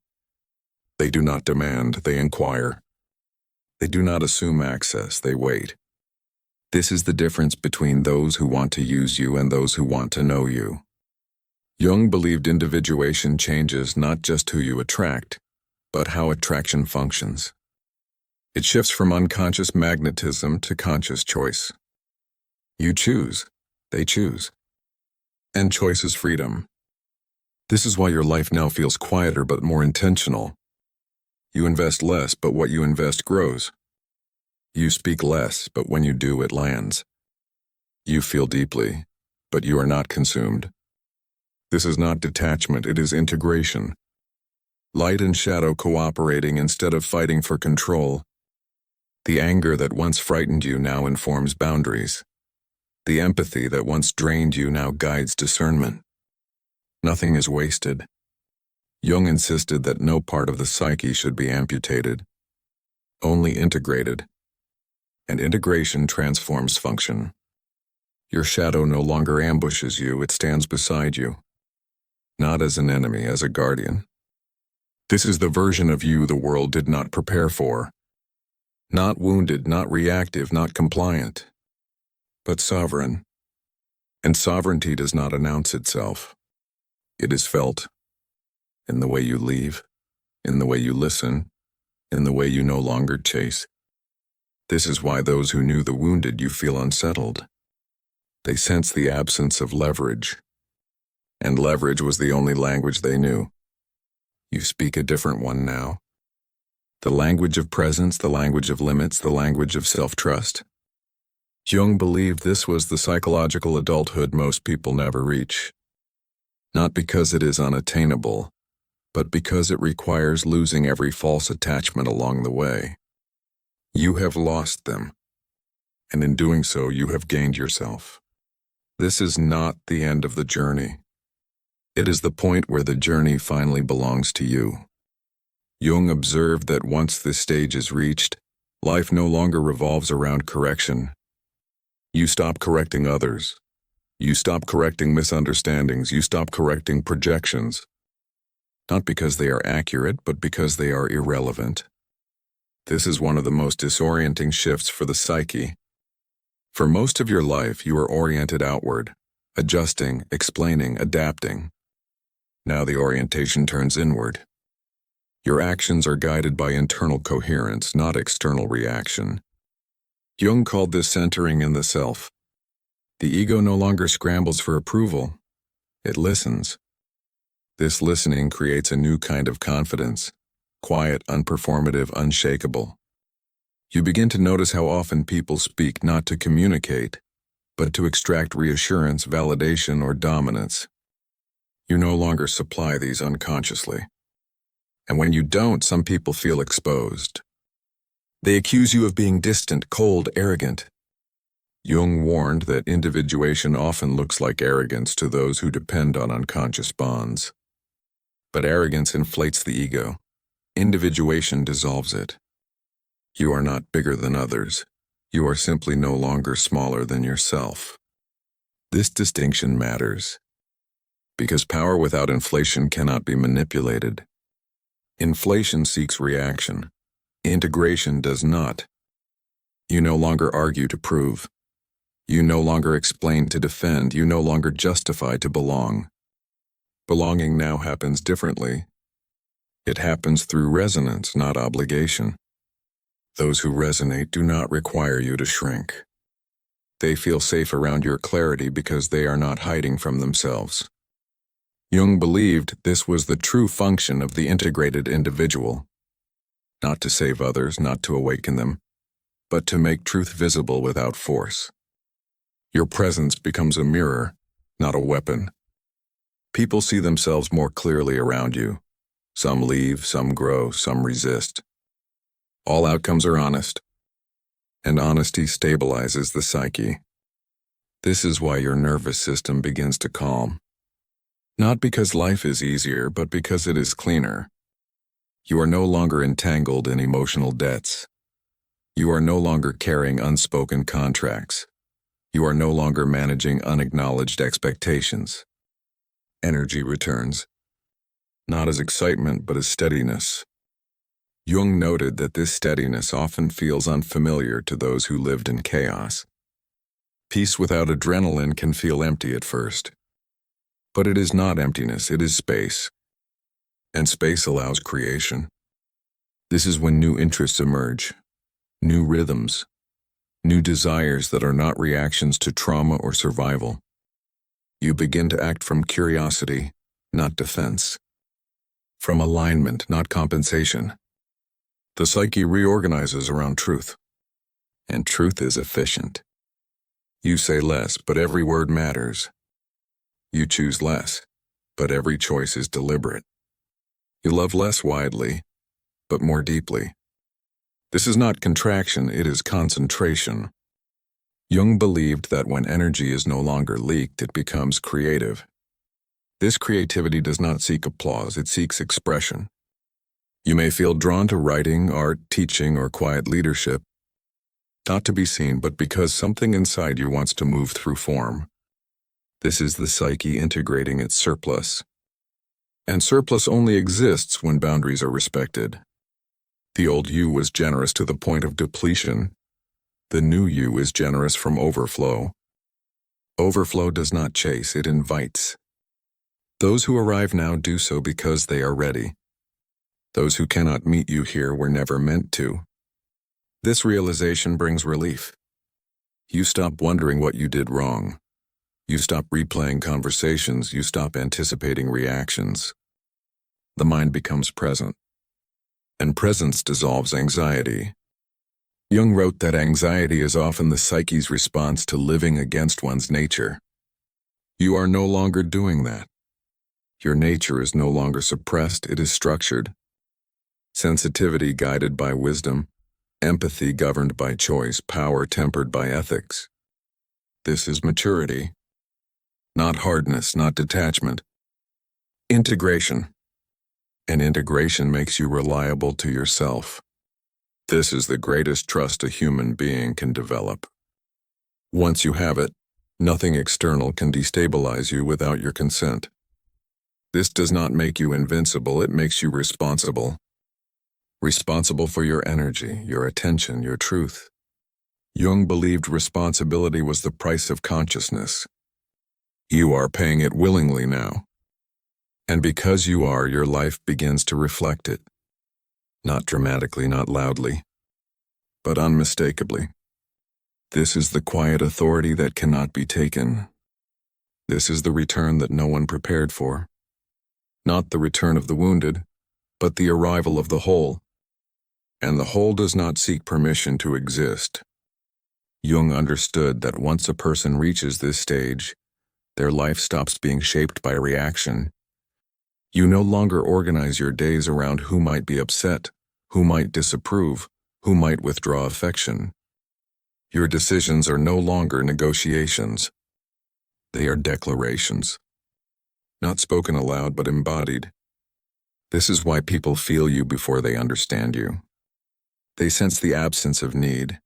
Speaker 1: They do not demand, they inquire. They do not assume access, they wait. This is the difference between those who want to use you and those who want to know you. Jung believed individuation changes not just who you attract, but how attraction functions. It shifts from unconscious magnetism to conscious choice. You choose, they choose. And choice is freedom. This is why your life now feels quieter but more intentional. You invest less, but what you invest grows. You speak less, but when you do, it lands. You feel deeply, but you are not consumed. This is not detachment, it is integration. Light and shadow cooperating instead of fighting for control. The anger that once frightened you now informs boundaries. The empathy that once drained you now guides discernment. Nothing is wasted. Jung insisted that no part of the psyche should be amputated, only integrated. And integration transforms function. Your shadow no longer ambushes you, it stands beside you. Not as an enemy, as a guardian. This is the version of you the world did not prepare for. Not wounded, not reactive, not compliant, but sovereign. And sovereignty does not announce itself. It is felt in the way you leave, in the way you listen, in the way you no longer chase. This is why those who knew the wounded you feel unsettled. They sense the absence of leverage. And leverage was the only language they knew. You speak a different one now. The language of presence, the language of limits, the language of self-trust. Jung believed this was the psychological adulthood most people never reach. Not because it is unattainable, but because it requires losing every false attachment along the way. You have lost them, and in doing so you have gained yourself. This is not the end of the journey. It is the point where the journey finally belongs to you. Jung observed that once this stage is reached, life no longer revolves around correction. You stop correcting others. You stop correcting misunderstandings. You stop correcting projections. Not because they are accurate, but because they are irrelevant. This is one of the most disorienting shifts for the psyche. For most of your life, you are oriented outward, adjusting, explaining, adapting. Now the orientation turns inward. Your actions are guided by internal coherence, not external reaction. Jung called this centering in the self. The ego no longer scrambles for approval. It listens. This listening creates a new kind of confidence, quiet, unperformative, unshakable. You begin to notice how often people speak not to communicate, but to extract reassurance, validation, or dominance. You no longer supply these unconsciously. And when you don't, some people feel exposed. They accuse you of being distant, cold, arrogant. Jung warned that individuation often looks like arrogance to those who depend on unconscious bonds. But arrogance inflates the ego. Individuation dissolves it. You are not bigger than others. You are simply no longer smaller than yourself. This distinction matters, because power without inflation cannot be manipulated. Inflation seeks reaction. Integration does not. You no longer argue to prove. You no longer explain to defend. You no longer justify to belong. Belonging now happens differently. It happens through resonance, not obligation. Those who resonate do not require you to shrink. They feel safe around your clarity because they are not hiding from themselves. Jung believed this was the true function of the integrated individual. Not to save others, not to awaken them, but to make truth visible without force. Your presence becomes a mirror, not a weapon. People see themselves more clearly around you. Some leave, some grow, some resist. All outcomes are honest, and honesty stabilizes the psyche. This is why your nervous system begins to calm. Not because life is easier, but because it is cleaner. You are no longer entangled in emotional debts. You are no longer carrying unspoken contracts. You are no longer managing unacknowledged expectations. Energy returns, not as excitement, but as steadiness. Jung noted that this steadiness often feels unfamiliar to those who lived in chaos. Peace without adrenaline can feel empty at first. But it is not emptiness, it is space. And space allows creation. This is when new interests emerge, new rhythms, new desires that are not reactions to trauma or survival. You begin to act from curiosity, not defense. From alignment, not compensation. The psyche reorganizes around truth. And truth is efficient. You say less, but every word matters. You choose less, but every choice is deliberate. You love less widely, but more deeply. This is not contraction, it is concentration. Jung believed that when energy is no longer leaked, it becomes creative. This creativity does not seek applause, it seeks expression. You may feel drawn to writing, art, teaching, or quiet leadership, not to be seen, but because something inside you wants to move through form. This is the psyche integrating its surplus. And surplus only exists when boundaries are respected. The old you was generous to the point of depletion. The new you is generous from overflow. Overflow does not chase, it invites. Those who arrive now do so because they are ready. Those who cannot meet you here were never meant to. This realization brings relief. You stop wondering what you did wrong. You stop replaying conversations, you stop anticipating reactions. The mind becomes present. And presence dissolves anxiety. Jung wrote that anxiety is often the psyche's response to living against one's nature. You are no longer doing that. Your nature is no longer suppressed, it is structured. Sensitivity guided by wisdom, empathy governed by choice, power tempered by ethics. This is maturity. Not hardness, not detachment. Integration. And integration makes you reliable to yourself. This is the greatest trust a human being can develop. Once you have it, nothing external can destabilize you without your consent. This does not make you invincible, it makes you responsible. Responsible for your energy, your attention, your truth. Jung believed responsibility was the price of consciousness. You are paying it willingly now. And because you are, your life begins to reflect it. Not dramatically, not loudly, but unmistakably. This is the quiet authority that cannot be taken. This is the return that no one prepared for. Not the return of the wounded, but the arrival of the whole. And the whole does not seek permission to exist. Jung understood that once a person reaches this stage, their life stops being shaped by reaction. You no longer organize your days around who might be upset, who might disapprove, who might withdraw affection. Your decisions are no longer negotiations. They are declarations. Not spoken aloud, but embodied. This is why people feel you before they understand you. They sense the absence of need,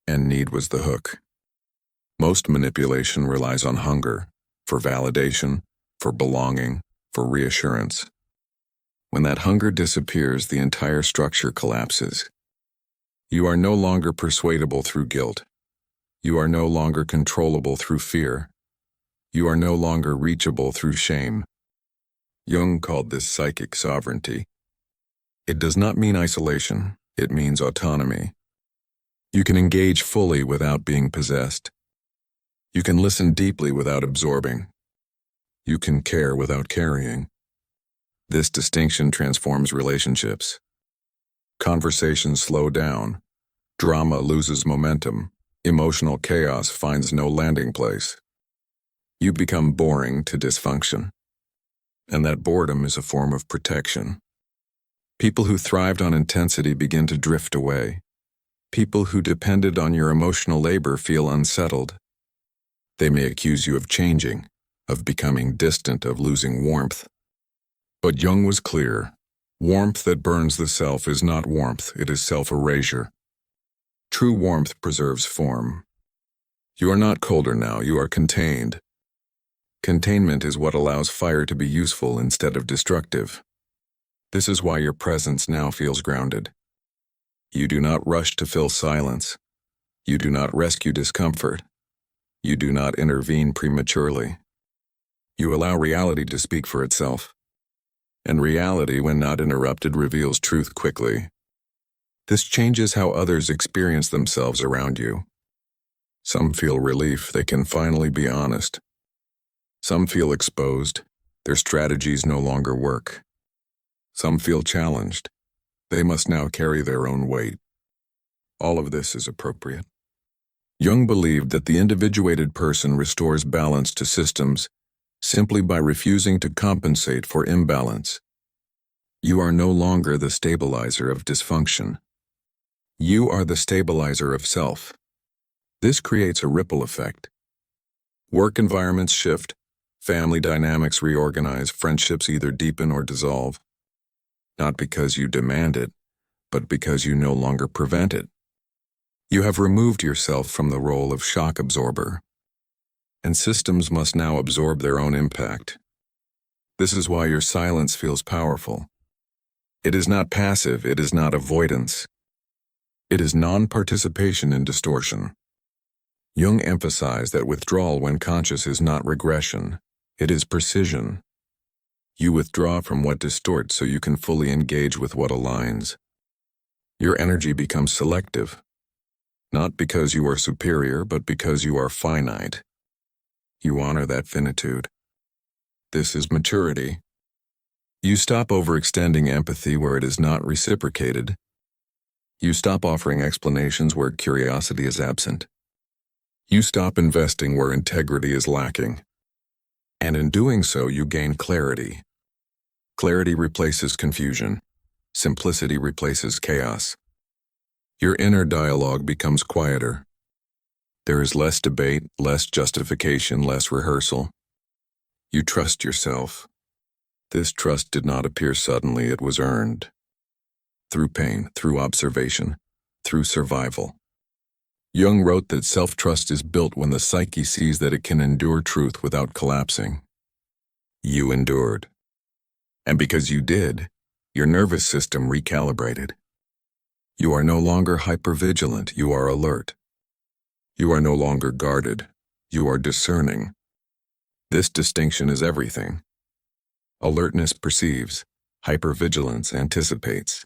Speaker 1: and need was the hook. Most manipulation relies on hunger, for validation, for belonging, for reassurance. When that hunger disappears, the entire structure collapses. You are no longer persuadable through guilt. You are no longer controllable through fear. You are no longer reachable through shame. Jung called this psychic sovereignty. It does not mean isolation, it means autonomy. You can engage fully without being possessed. You can listen deeply without absorbing. You can care without carrying. This distinction transforms relationships. Conversations slow down. Drama loses momentum. Emotional chaos finds no landing place. You become boring to dysfunction. And that boredom is a form of protection. People who thrived on intensity begin to drift away. People who depended on your emotional labor feel unsettled. They may accuse you of changing, of becoming distant, of losing warmth. But Jung was clear. Warmth that burns the self is not warmth, it is self-erasure. True warmth preserves form. You are not colder now, you are contained. Containment is what allows fire to be useful instead of destructive. This is why your presence now feels grounded. You do not rush to fill silence. You do not rescue discomfort. You do not intervene prematurely. You allow reality to speak for itself. And reality, when not interrupted, reveals truth quickly. This changes how others experience themselves around you. Some feel relief, they can finally be honest. Some feel exposed, their strategies no longer work. Some feel challenged, they must now carry their own weight. All of this is appropriate. Jung believed that the individuated person restores balance to systems simply by refusing to compensate for imbalance. You are no longer the stabilizer of dysfunction. You are the stabilizer of self. This creates a ripple effect. Work environments shift, family dynamics reorganize, friendships either deepen or dissolve. Not because you demand it, but because you no longer prevent it. You have removed yourself from the role of shock absorber. And systems must now absorb their own impact. This is why your silence feels powerful. It is not passive, it is not avoidance. It is non-participation in distortion. Jung emphasized that withdrawal when conscious is not regression, it is precision. You withdraw from what distorts so you can fully engage with what aligns. Your energy becomes selective, not because you are superior, but because you are finite. You honor that finitude. This is maturity. You stop overextending empathy where it is not reciprocated. You stop offering explanations where curiosity is absent. You stop investing where integrity is lacking. And in doing so, you gain clarity. Clarity replaces confusion. Simplicity replaces chaos. Your inner dialogue becomes quieter. There is less debate, less justification, less rehearsal. You trust yourself. This trust did not appear suddenly, it was earned. Through pain, through observation, through survival. Jung wrote that self-trust is built when the psyche sees that it can endure truth without collapsing. You endured. And because you did, your nervous system recalibrated. You are no longer hypervigilant, you are alert. You are no longer guarded, you are discerning. This distinction is everything. Alertness perceives, hypervigilance anticipates.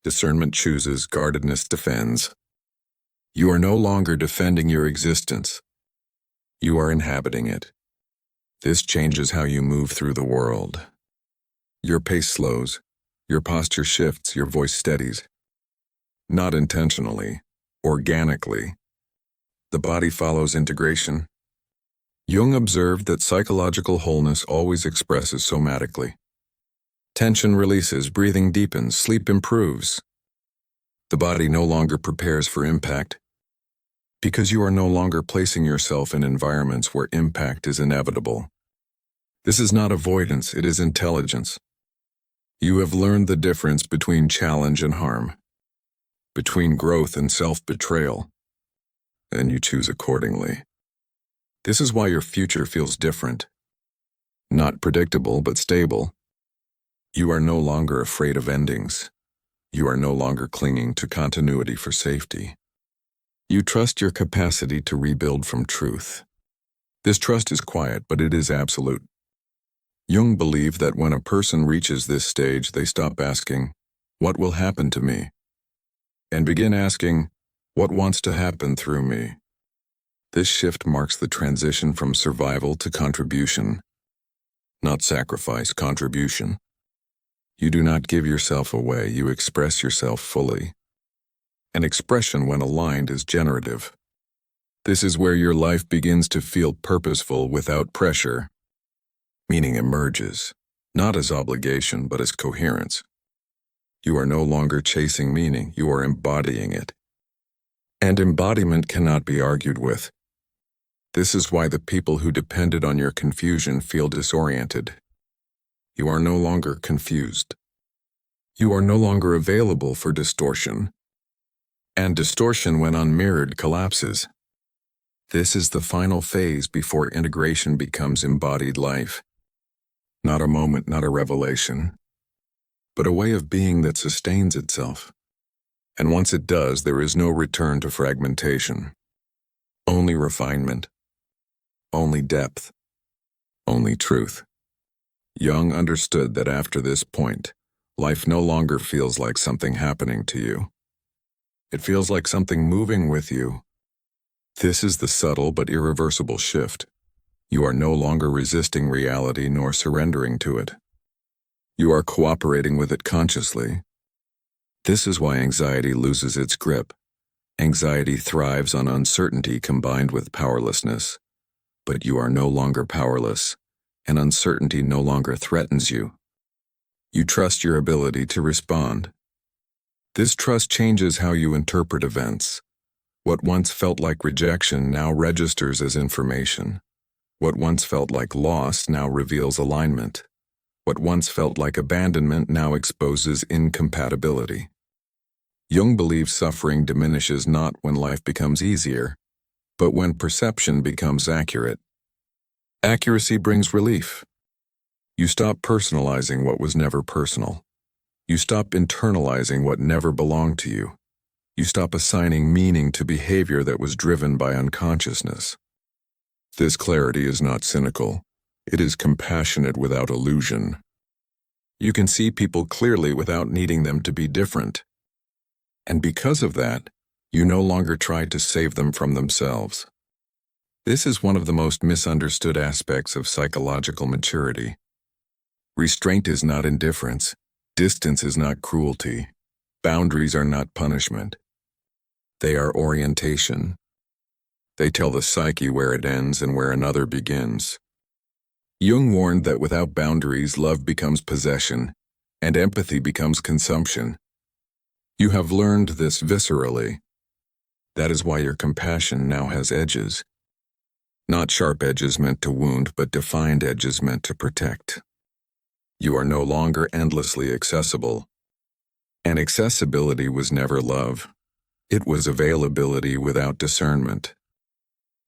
Speaker 1: Discernment chooses, guardedness defends. You are no longer defending your existence. You are inhabiting it. This changes how you move through the world. Your pace slows, your posture shifts, your voice steadies. Not intentionally, organically. The body follows integration. Jung observed that psychological wholeness always expresses somatically. Tension releases, breathing deepens, sleep improves. The body no longer prepares for impact, because you are no longer placing yourself in environments where impact is inevitable. This is not avoidance, it is intelligence. You have learned the difference between challenge and harm, between growth and self-betrayal, and you choose accordingly. This is why your future feels different. Not predictable, but stable. You are no longer afraid of endings. You are no longer clinging to continuity for safety. You trust your capacity to rebuild from truth. This trust is quiet, but it is absolute. Jung believed that when a person reaches this stage, they stop asking, "What will happen to me?" and begin asking, "What wants to happen through me?" This shift marks the transition from survival to contribution. Not sacrifice, contribution. You do not give yourself away, you express yourself fully. An expression, when aligned, is generative. This is where your life begins to feel purposeful without pressure. Meaning emerges, not as obligation, but as coherence. You are no longer chasing meaning, you are embodying it. And embodiment cannot be argued with. This is why the people who depended on your confusion feel disoriented. You are no longer confused. You are no longer available for distortion. And distortion, when unmirrored, collapses. This is the final phase before integration becomes embodied life. Not a moment, not a revelation, but a way of being that sustains itself. And once it does, there is no return to fragmentation. only refinement, only depth, only truth. Jung understood that after this point, life no longer feels like something happening to you. It feels like something moving with you. This is the subtle but irreversible shift. You are no longer resisting reality nor surrendering to it. You are cooperating with it consciously. This is why anxiety loses its grip. Anxiety thrives on uncertainty combined with powerlessness. But you are no longer powerless, and uncertainty no longer threatens you. You trust your ability to respond. This trust changes how you interpret events. What once felt like rejection now registers as information. What once felt like loss now reveals alignment. What once felt like abandonment now exposes incompatibility. Jung believes suffering diminishes not when life becomes easier, but when perception becomes accurate. Accuracy brings relief. You stop personalizing what was never personal. You stop internalizing what never belonged to you. You stop assigning meaning to behavior that was driven by unconsciousness. This clarity is not cynical. It is compassionate without illusion. You can see people clearly without needing them to be different. And because of that, you no longer try to save them from themselves. This is one of the most misunderstood aspects of psychological maturity. Restraint is not indifference. Distance is not cruelty. Boundaries are not punishment. They are orientation. They tell the psyche where it ends and where another begins. Jung warned that without boundaries, love becomes possession, and empathy becomes consumption. You have learned this viscerally. That is why your compassion now has edges. Not sharp edges meant to wound, but defined edges meant to protect. You are no longer endlessly accessible. And accessibility was never love. It was availability without discernment.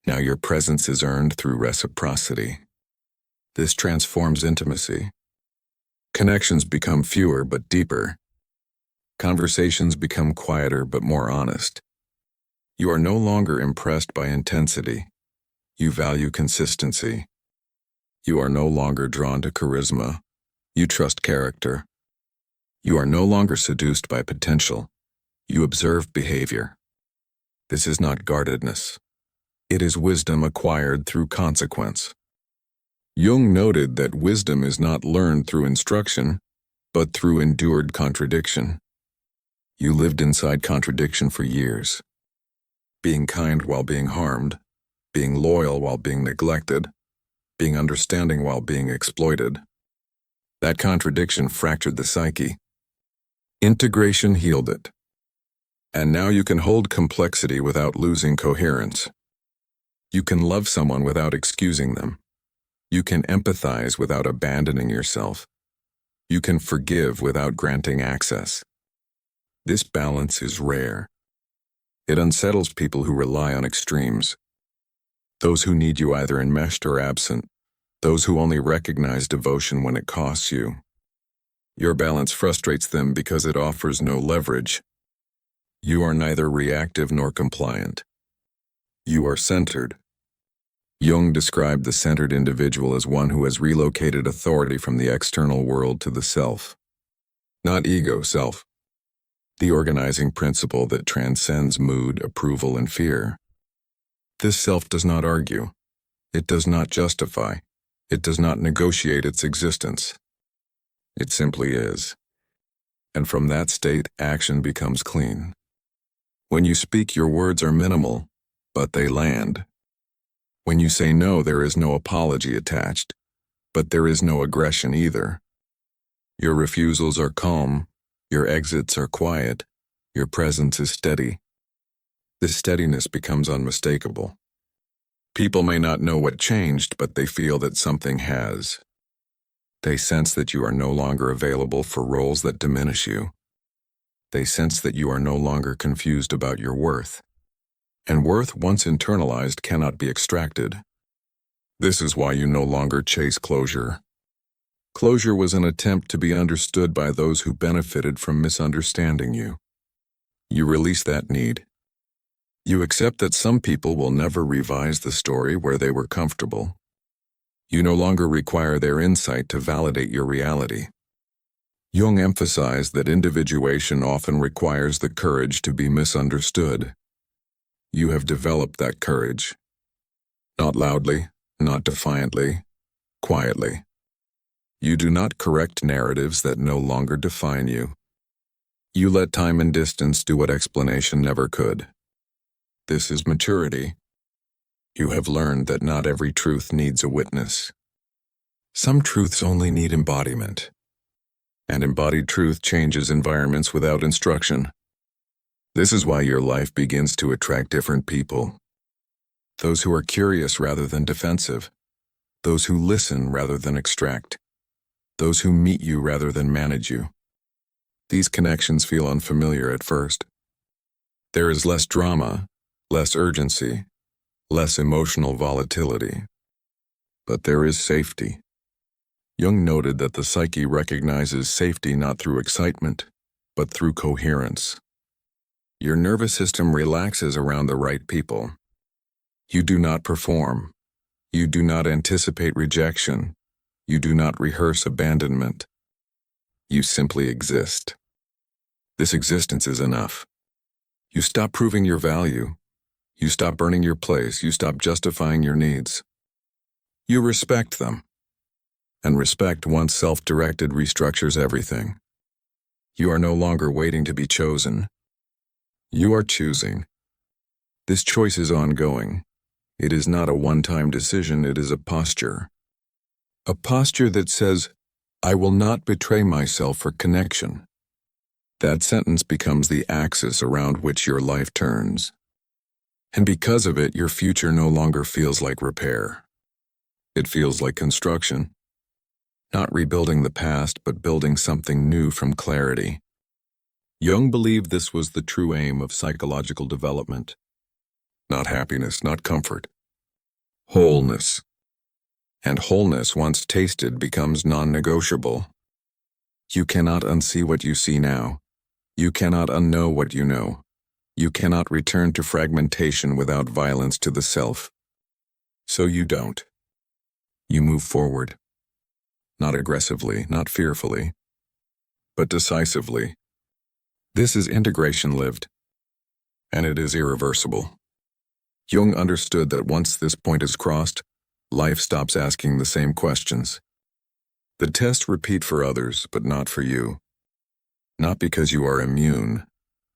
Speaker 1: Now your presence is earned through reciprocity. This transforms intimacy. Connections become fewer but deeper. Conversations become quieter but more honest. You are no longer impressed by intensity. You value consistency. You are no longer drawn to charisma. You trust character. You are no longer seduced by potential. You observe behavior. This is not guardedness. It is wisdom acquired through consequence. Jung noted that wisdom is not learned through instruction, but through endured contradiction. You lived inside contradiction for years. Being kind while being harmed, being loyal while being neglected, being understanding while being exploited. That contradiction fractured the psyche. Integration healed it. And now you can hold complexity without losing coherence. You can love someone without excusing them. You can empathize without abandoning yourself. You can forgive without granting access. This balance is rare. It unsettles people who rely on extremes. Those who need you either enmeshed or absent. Those who only recognize devotion when it costs you. Your balance frustrates them because it offers no leverage. You are neither reactive nor compliant. You are centered. Jung described the centered individual as one who has relocated authority from the external world to the self. Not ego, self. The organizing principle that transcends mood, approval, and fear. This self does not argue. It does not justify. It does not negotiate its existence. It simply is. And from that state, action becomes clean. When you speak, your words are minimal, but they land. When you say no, there is no apology attached, but there is no aggression either. Your refusals are calm, your exits are quiet, your presence is steady. This steadiness becomes unmistakable. People may not know what changed, but they feel that something has. They sense that you are no longer available for roles that diminish you. They sense that you are no longer confused about your worth. And worth, once internalized, cannot be extracted. This is why you no longer chase closure. Closure was an attempt to be understood by those who benefited from misunderstanding you. You release that need. You accept that some people will never revise the story where they were comfortable. You no longer require their insight to validate your reality. Jung emphasized that individuation often requires the courage to be misunderstood. You have developed that courage. Not loudly, not defiantly, quietly. You do not correct narratives that no longer define you. You let time and distance do what explanation never could. This is maturity. You have learned that not every truth needs a witness. Some truths only need embodiment. And embodied truth changes environments without instruction. This is why your life begins to attract different people. Those who are curious rather than defensive. Those who listen rather than extract. Those who meet you rather than manage you. These connections feel unfamiliar at first. There is less drama, less urgency, less emotional volatility. But there is safety. Jung noted that the psyche recognizes safety not through excitement, but through coherence. Your nervous system relaxes around the right people. You do not perform. You do not anticipate rejection. You do not rehearse abandonment. You simply exist. This existence is enough. You stop proving your value. You stop earning your place. You stop justifying your needs. You respect them. And respect, once self-directed, restructures everything. You are no longer waiting to be chosen. You are choosing. This choice is ongoing. It is not a one-time decision, it is a posture. A posture that says, I will not betray myself for connection. That sentence becomes the axis around which your life turns. And because of it, your future no longer feels like repair. It feels like construction. Not rebuilding the past, but building something new from clarity. Jung believed this was the true aim of psychological development. Not happiness, not comfort. Wholeness. And wholeness, once tasted, becomes non-negotiable. You cannot unsee what you see now. You cannot unknow what you know. You cannot return to fragmentation without violence to the self. So you don't. You move forward. Not aggressively, not fearfully, but decisively. This is integration lived, and it is irreversible. Jung understood that once this point is crossed, life stops asking the same questions. The tests repeat for others, but not for you. Not because you are immune,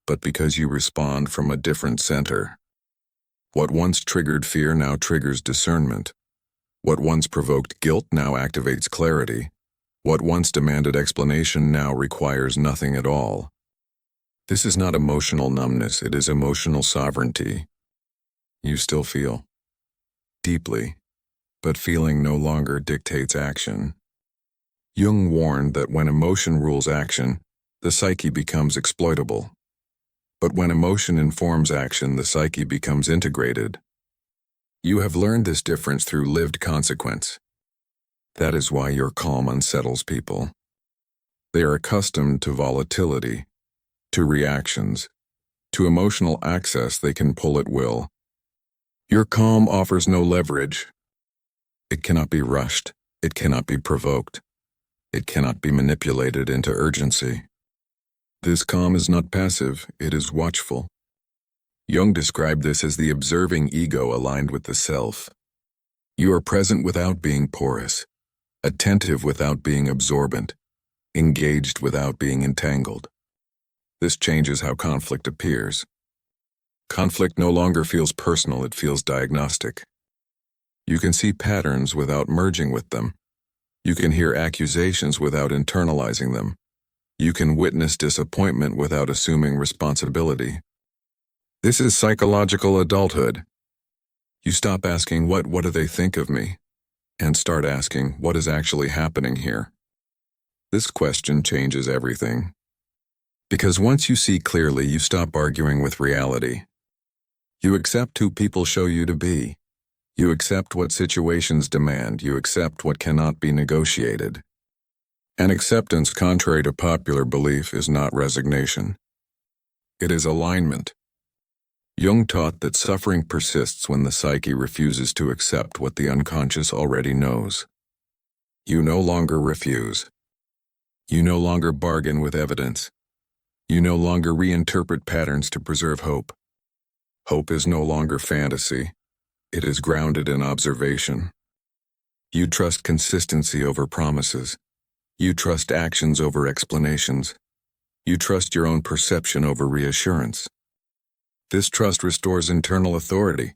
Speaker 1: but because you respond from a different center. What once triggered fear now triggers discernment. What once provoked guilt now activates clarity. What once demanded explanation now requires nothing at all. This is not emotional numbness, it is emotional sovereignty. You still feel. Deeply. But feeling no longer dictates action. Jung warned that when emotion rules action, the psyche becomes exploitable. But when emotion informs action, the psyche becomes integrated. You have learned this difference through lived consequence. That is why your calm unsettles people. They are accustomed to volatility, to reactions, to emotional access they can pull at will. Your calm offers no leverage. It cannot be rushed. It cannot be provoked. It cannot be manipulated into urgency. This calm is not passive, it is watchful. Jung described this as the observing ego aligned with the self. You are present without being porous, attentive without being absorbent, engaged without being entangled. This changes how conflict appears. Conflict no longer feels personal, it feels diagnostic. You can see patterns without merging with them. You can hear accusations without internalizing them. You can witness disappointment without assuming responsibility. This is psychological adulthood. You stop asking, what do they think of me? And start asking, what is actually happening here? This question changes everything. Because once you see clearly, you stop arguing with reality. You accept who people show you to be. You accept what situations demand. You accept what cannot be negotiated. And acceptance, contrary to popular belief, is not resignation. It is alignment. Jung taught that suffering persists when the psyche refuses to accept what the unconscious already knows. You no longer refuse. You no longer bargain with evidence. You no longer reinterpret patterns to preserve hope. Hope is no longer fantasy. It is grounded in observation. You trust consistency over promises. You trust actions over explanations. You trust your own perception over reassurance. This trust restores internal authority.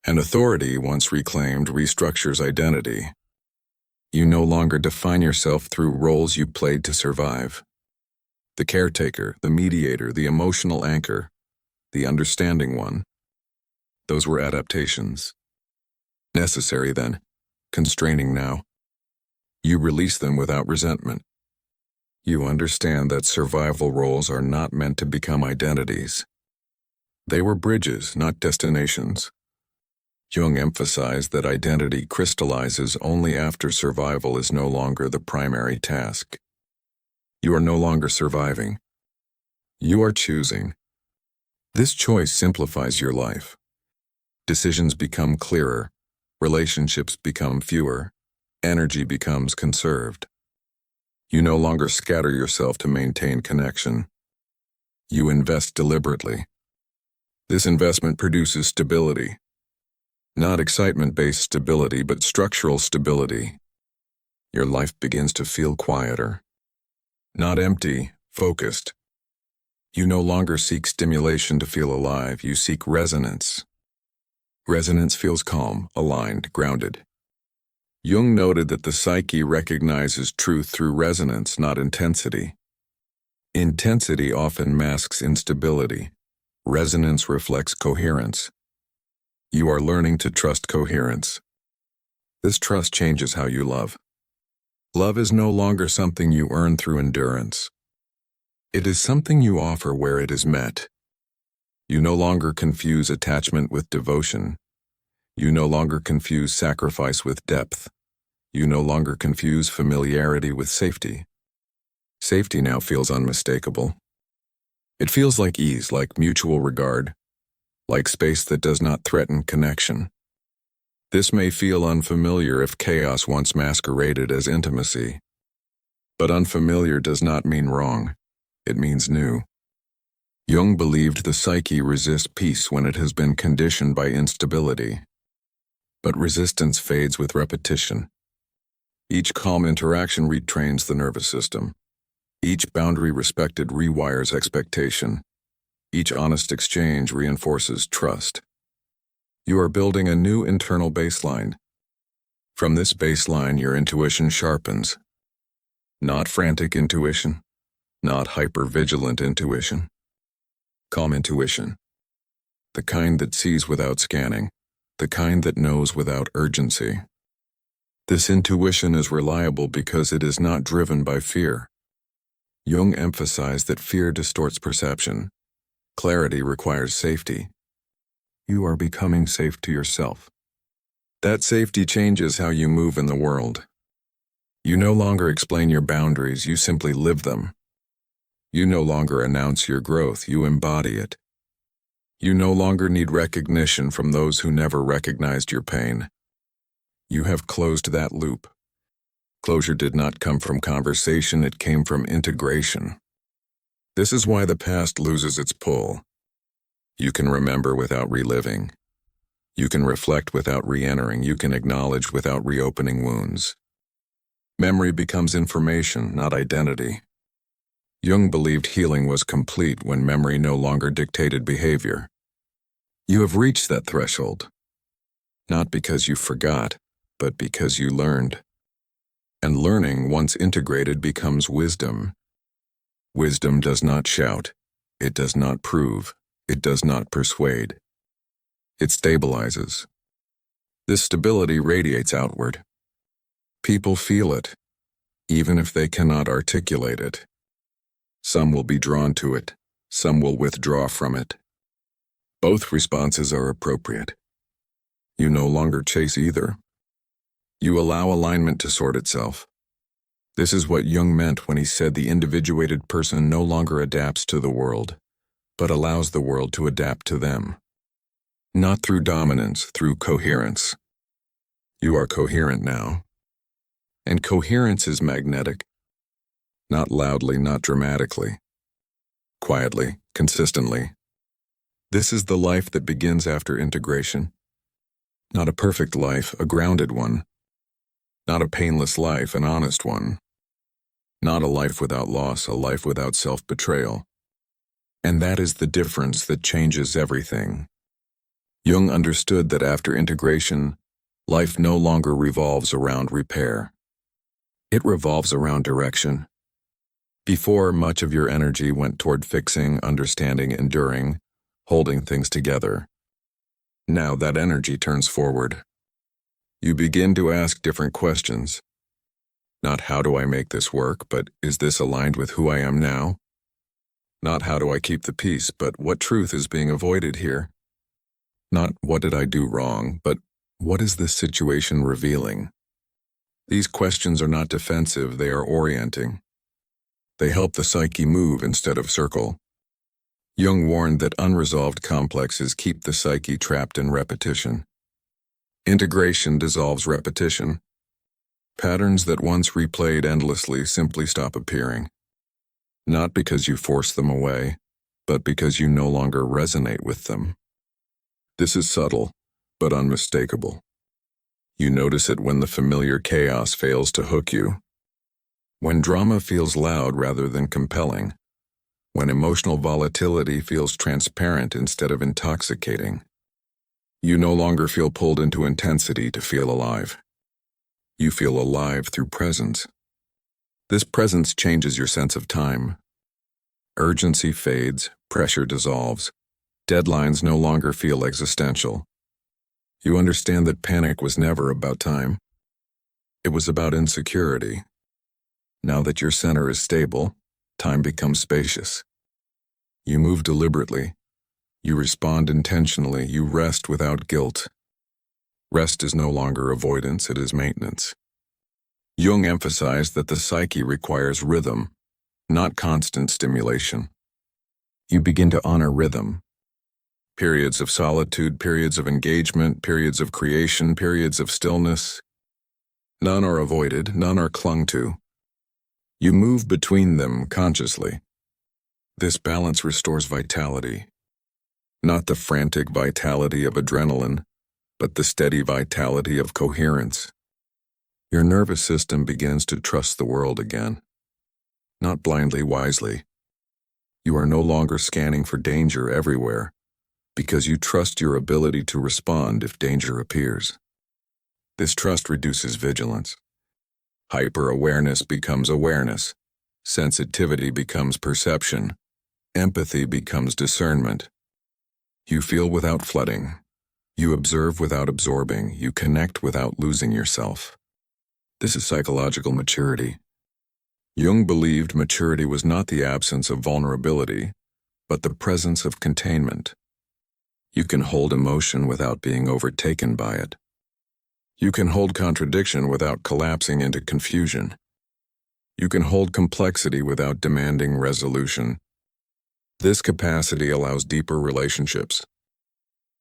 Speaker 1: And authority, once reclaimed, restructures identity. You no longer define yourself through roles you played to survive. The caretaker, the mediator, the emotional anchor, the understanding one. Those were adaptations. Necessary then, constraining now. You release them without resentment. You understand that survival roles are not meant to become identities. They were bridges, not destinations. Jung emphasized that identity crystallizes only after survival is no longer the primary task. You are no longer surviving. You are choosing. This choice simplifies your life. Decisions become clearer, relationships become fewer, energy becomes conserved. You no longer scatter yourself to maintain connection. You invest deliberately. This investment produces stability. Not excitement-based stability, but structural stability. Your life begins to feel quieter. Not empty, focused. You no longer seek stimulation to feel alive, you seek resonance. Resonance feels calm, aligned, grounded. Jung noted that the psyche recognizes truth through resonance, not intensity. Intensity often masks instability. Resonance reflects coherence. You are learning to trust coherence. This trust changes how you love. Love is no longer something you earn through endurance. It is something you offer where it is met. You no longer confuse attachment with devotion. You no longer confuse sacrifice with depth. You no longer confuse familiarity with safety. Safety now feels unmistakable. It feels like ease, like mutual regard, like space that does not threaten connection. This may feel unfamiliar if chaos once masqueraded as intimacy. But unfamiliar does not mean wrong. It means new. Jung believed the psyche resists peace when it has been conditioned by instability. But resistance fades with repetition. Each calm interaction retrains the nervous system. Each boundary respected rewires expectation. Each honest exchange reinforces trust. You are building a new internal baseline. From this baseline, your intuition sharpens. Not frantic intuition, not hyper-vigilant intuition. Calm intuition. The kind that sees without scanning, the kind that knows without urgency. This intuition is reliable because it is not driven by fear. Jung emphasized that fear distorts perception. Clarity requires safety. You are becoming safe to yourself. That safety changes how you move in the world. You no longer explain your boundaries, you simply live them. You no longer announce your growth, you embody it. You no longer need recognition from those who never recognized your pain. You have closed that loop. Closure did not come from conversation, it came from integration. This is why the past loses its pull. You can remember without reliving. You can reflect without re-entering. You can acknowledge without reopening wounds. Memory becomes information, not identity. Jung believed healing was complete when memory no longer dictated behavior. You have reached that threshold. Not because you forgot, but because you learned. And learning, once integrated, becomes wisdom. Wisdom does not shout. It does not prove. It does not persuade. It stabilizes. This stability radiates outward. People feel it, even if they cannot articulate it. Some will be drawn to it, some will withdraw from it. Both responses are appropriate. You no longer chase either. You allow alignment to sort itself. This is what Jung meant when he said the individuated person no longer adapts to the world, but allows the world to adapt to them. Not through dominance, through coherence. You are coherent now. And coherence is magnetic. Not loudly, not dramatically. Quietly, consistently. This is the life that begins after integration. Not a perfect life, a grounded one. Not a painless life, an honest one. Not a life without loss, a life without self-betrayal. And that is the difference that changes everything. Jung understood that after integration, life no longer revolves around repair. It revolves around direction. Before, much of your energy went toward fixing, understanding, enduring, holding things together. Now that energy turns forward. You begin to ask different questions. Not how do I make this work, but is this aligned with who I am now? Not how do I keep the peace, but what truth is being avoided here? Not what did I do wrong, but what is this situation revealing? These questions are not defensive, they are orienting. They help the psyche move instead of circle. Jung warned that unresolved complexes keep the psyche trapped in repetition. Integration dissolves repetition. Patterns that once replayed endlessly simply stop appearing. Not because you force them away, but because you no longer resonate with them. This is subtle, but unmistakable. You notice it when the familiar chaos fails to hook you. When drama feels loud rather than compelling. When emotional volatility feels transparent instead of intoxicating. You no longer feel pulled into intensity to feel alive. You feel alive through presence. This presence changes your sense of time. Urgency fades, pressure dissolves. Deadlines no longer feel existential. You understand that panic was never about time. It was about insecurity. Now that your center is stable, time becomes spacious. You move deliberately. You respond intentionally. You rest without guilt. Rest is no longer avoidance, it is maintenance. Jung emphasized that the psyche requires rhythm, not constant stimulation. You begin to honor rhythm. Periods of solitude, periods of engagement, periods of creation, periods of stillness. None are avoided, none are clung to. You move between them consciously. This balance restores vitality. Not the frantic vitality of adrenaline, but the steady vitality of coherence. Your nervous system begins to trust the world again. Not blindly, wisely. You are no longer scanning for danger everywhere, because you trust your ability to respond if danger appears. This trust reduces vigilance. Hyper-awareness becomes awareness. Sensitivity becomes perception. Empathy becomes discernment. You feel without flooding. You observe without absorbing. You connect without losing yourself. This is psychological maturity. Jung believed maturity was not the absence of vulnerability, but the presence of containment. You can hold emotion without being overtaken by it. You can hold contradiction without collapsing into confusion. You can hold complexity without demanding resolution. This capacity allows deeper relationships.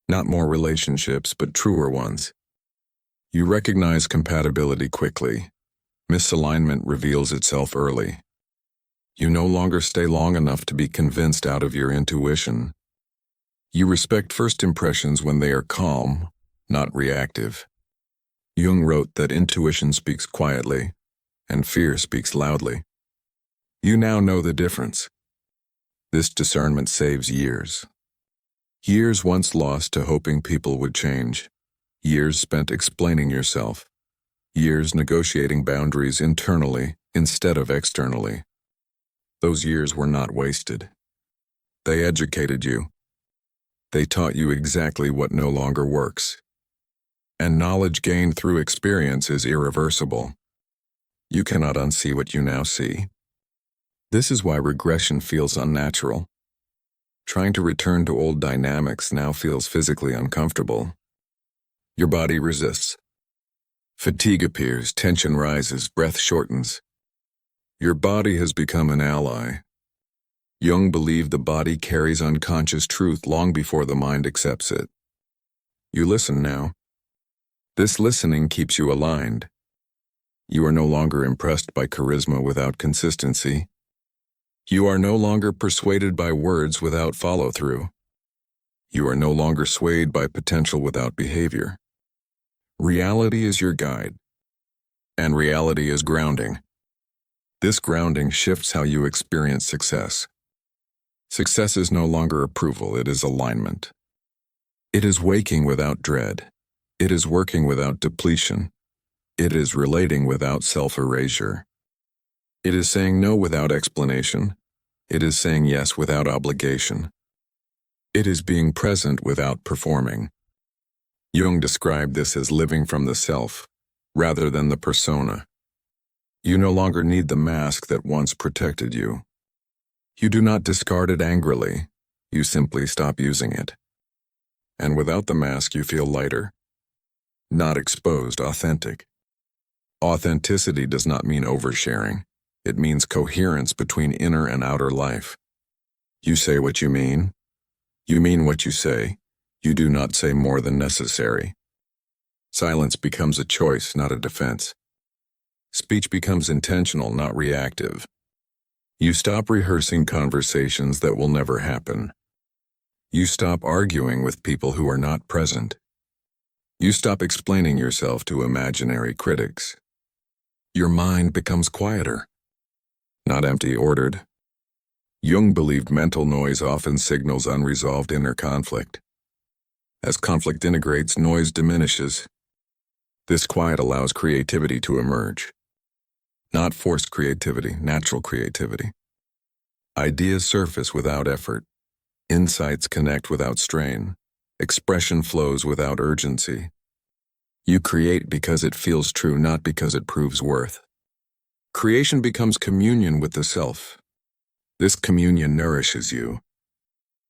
Speaker 1: Not more relationships, but truer ones. You recognize compatibility quickly. Misalignment reveals itself early. You no longer stay long enough to be convinced out of your intuition. You respect first impressions when they are calm, not reactive. Jung wrote that intuition speaks quietly, and fear speaks loudly. You now know the difference. This discernment saves years. Years once lost to hoping people would change. Years spent explaining yourself. Years negotiating boundaries internally instead of externally. Those years were not wasted. They educated you. They taught you exactly what no longer works. And knowledge gained through experience is irreversible. You cannot unsee what you now see. This is why regression feels unnatural. Trying to return to old dynamics now feels physically uncomfortable. Your body resists. Fatigue appears, tension rises, breath shortens. Your body has become an ally. Jung believed the body carries unconscious truth long before the mind accepts it. You listen now. This listening keeps you aligned. You are no longer impressed by charisma without consistency. You are no longer persuaded by words without follow-through. You are no longer swayed by potential without behavior. Reality is your guide, and reality is grounding. This grounding shifts how you experience success. Success is no longer approval, it is alignment. It is waking without dread. It is working without depletion. It is relating without self-erasure. It is saying no without explanation. It is saying yes without obligation. It is being present without performing. Jung described this as living from the self, rather than the persona. You no longer need the mask that once protected you. You do not discard it angrily, you simply stop using it. And without the mask you feel lighter. Not exposed, authentic. Authenticity does not mean oversharing. It means coherence between inner and outer life. You say what you mean. You mean what you say. You do not say more than necessary. Silence becomes a choice, not a defense. Speech becomes intentional, not reactive. You stop rehearsing conversations that will never happen. You stop arguing with people who are not present. You stop explaining yourself to imaginary critics. Your mind becomes quieter, not empty, ordered. Jung believed mental noise often signals unresolved inner conflict. As conflict integrates, noise diminishes. This quiet allows creativity to emerge. Not forced creativity, natural creativity. Ideas surface without effort. Insights connect without strain. Expression flows without urgency. You create because it feels true, not because it proves worth. Creation becomes communion with the self. This communion nourishes you.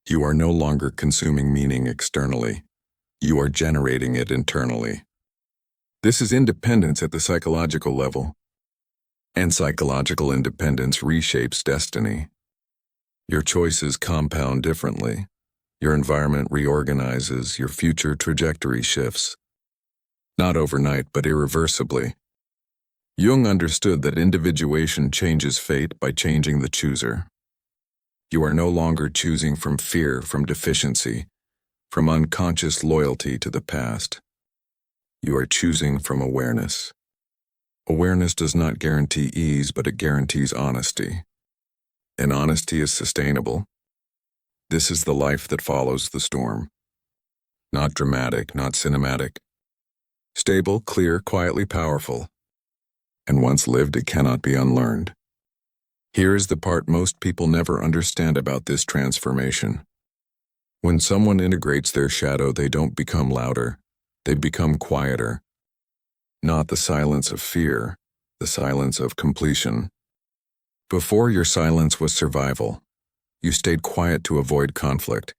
Speaker 1: You are no longer consuming meaning externally. You are generating it internally. This is independence at the psychological level. And psychological independence reshapes destiny. Your choices compound differently. Your environment reorganizes, your future trajectory shifts. Not overnight, but irreversibly. Jung understood that individuation changes fate by changing the chooser. You are no longer choosing from fear, from deficiency, from unconscious loyalty to the past. You are choosing from awareness. Awareness does not guarantee ease, but it guarantees honesty. And honesty is sustainable. This is the life that follows the storm. Not dramatic, not cinematic. Stable, clear, quietly powerful. And once lived, it cannot be unlearned. Here is the part most people never understand about this transformation. When someone integrates their shadow, they don't become louder. They become quieter. Not the silence of fear, the silence of completion. Before, your silence was survival. You stayed quiet to avoid conflict.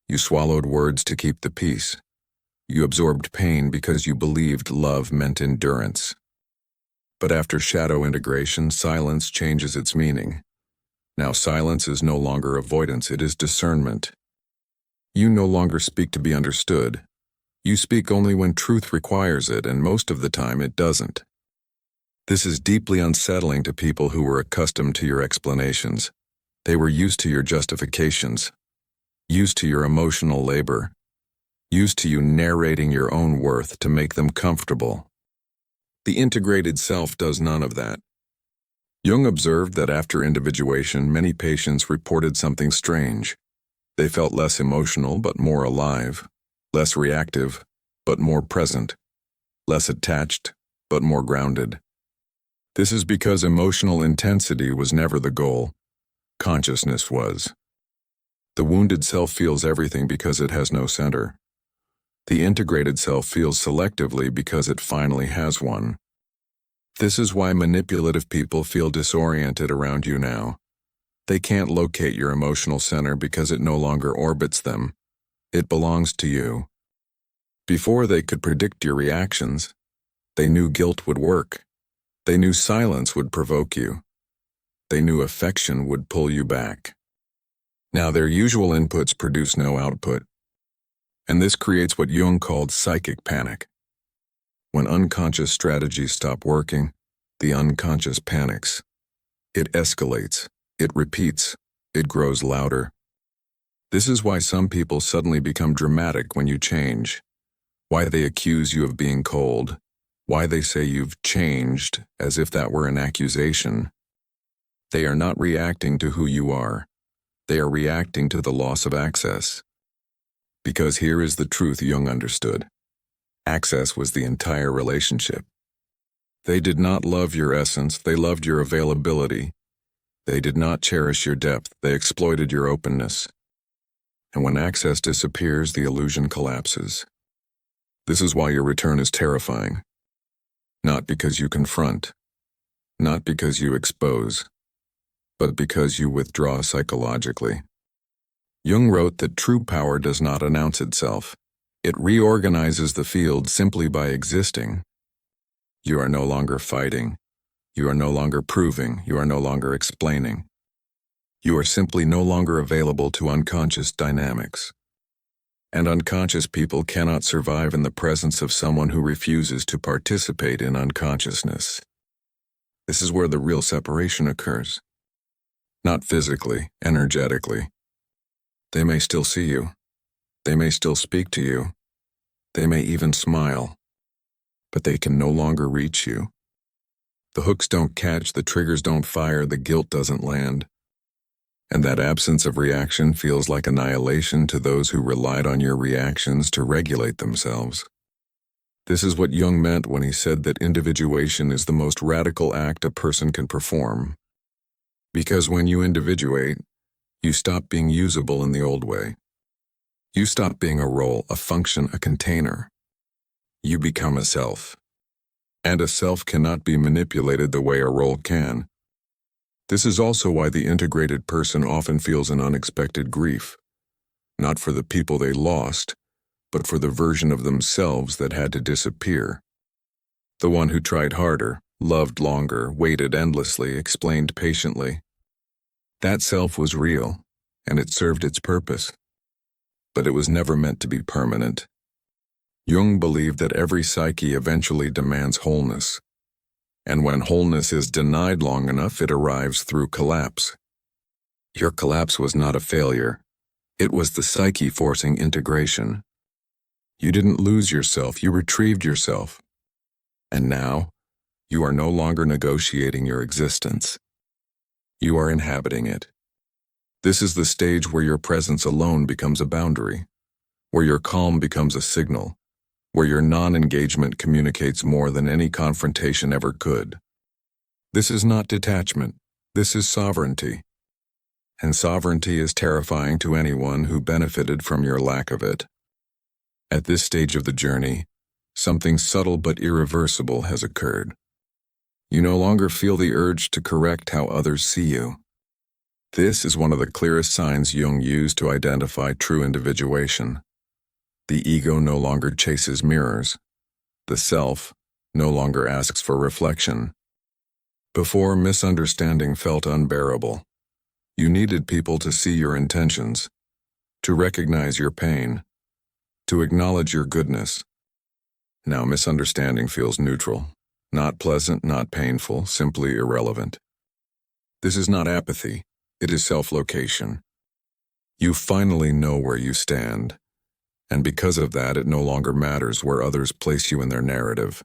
Speaker 1: You swallowed words to keep the peace. You absorbed pain because you believed love meant endurance. But after shadow integration, silence changes its meaning. Now silence is no longer avoidance, it is discernment. You no longer speak to be understood. You speak only when truth requires it, and most of the time it doesn't. This is deeply unsettling to people who were accustomed to your explanations. They were used to your justifications, used to your emotional labor, used to you narrating your own worth to make them comfortable. The integrated self does none of that. Jung observed that after individuation, many patients reported something strange. They felt less emotional but more alive, less reactive but more present, less attached but more grounded. This is because emotional intensity was never the goal. Consciousness was. The wounded self feels everything because it has no center. The integrated self feels selectively because it finally has one. This is why manipulative people feel disoriented around you now. They can't locate your emotional center because it no longer orbits them. It belongs to you. Before they could predict your reactions, they knew guilt would work. They knew silence would provoke you. They knew affection would pull you back. Now their usual inputs produce no output, and this creates what Jung called psychic panic. When unconscious strategies stop working, the unconscious panics. It escalates, it repeats, it grows louder. This is why some people suddenly become dramatic when you change, why they accuse you of being cold, why they say you've changed as if that were an accusation. They are not reacting to who you are. They are reacting to the loss of access. Because here is the truth Jung understood. Access was the entire relationship. They did not love your essence, they loved your availability. They did not cherish your depth, they exploited your openness. And when access disappears, the illusion collapses. This is why your return is terrifying. Not because you confront, not because you expose, but because you withdraw psychologically. Jung wrote that true power does not announce itself. It reorganizes the field simply by existing. You are no longer fighting. You are no longer proving. You are no longer explaining. You are simply no longer available to unconscious dynamics. And unconscious people cannot survive in the presence of someone who refuses to participate in unconsciousness. This is where the real separation occurs. Not physically, energetically. They may still see you. They may still speak to you. They may even smile. But they can no longer reach you. The hooks don't catch, the triggers don't fire, the guilt doesn't land. And that absence of reaction feels like annihilation to those who relied on your reactions to regulate themselves. This is what Jung meant when he said that individuation is the most radical act a person can perform. Because when you individuate, you stop being usable in the old way. You stop being a role, a function, a container. You become a self. And a self cannot be manipulated the way a role can. This is also why the integrated person often feels an unexpected grief, not for the people they lost, but for the version of themselves that had to disappear. The one who tried harder, loved longer, waited endlessly, explained patiently. That self was real, and it served its purpose. But it was never meant to be permanent. Jung believed that every psyche eventually demands wholeness. And when wholeness is denied long enough, it arrives through collapse. Your collapse was not a failure. It was the psyche forcing integration. You didn't lose yourself, you retrieved yourself. And now, you are no longer negotiating your existence. You are inhabiting it. This is the stage where your presence alone becomes a boundary, where your calm becomes a signal, where your non-engagement communicates more than any confrontation ever could. This is not detachment, this is sovereignty. And sovereignty is terrifying to anyone who benefited from your lack of it. At this stage of the journey, something subtle but irreversible has occurred. You no longer feel the urge to correct how others see you. This is one of the clearest signs Jung used to identify true individuation. The ego no longer chases mirrors. The self no longer asks for reflection. Before, misunderstanding felt unbearable. You needed people to see your intentions, to recognize your pain, to acknowledge your goodness. Now misunderstanding feels neutral, not pleasant, not painful, simply irrelevant. This is not apathy, it is self-location. You finally know where you stand. And because of that, it no longer matters where others place you in their narrative.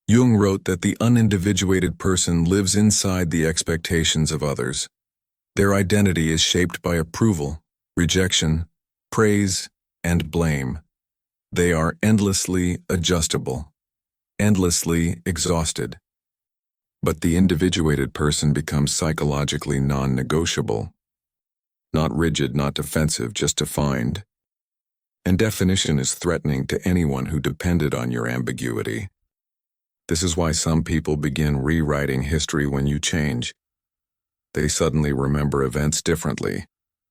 Speaker 1: Jung wrote that the unindividuated person lives inside the expectations of others. Their identity is shaped by approval, rejection, praise, and blame. They are endlessly adjustable, endlessly exhausted. But the individuated person becomes psychologically non-negotiable. Not rigid, not defensive, just defined. And definition is threatening to anyone who depended on your ambiguity. This is why some people begin rewriting history when you change. They suddenly remember events differently.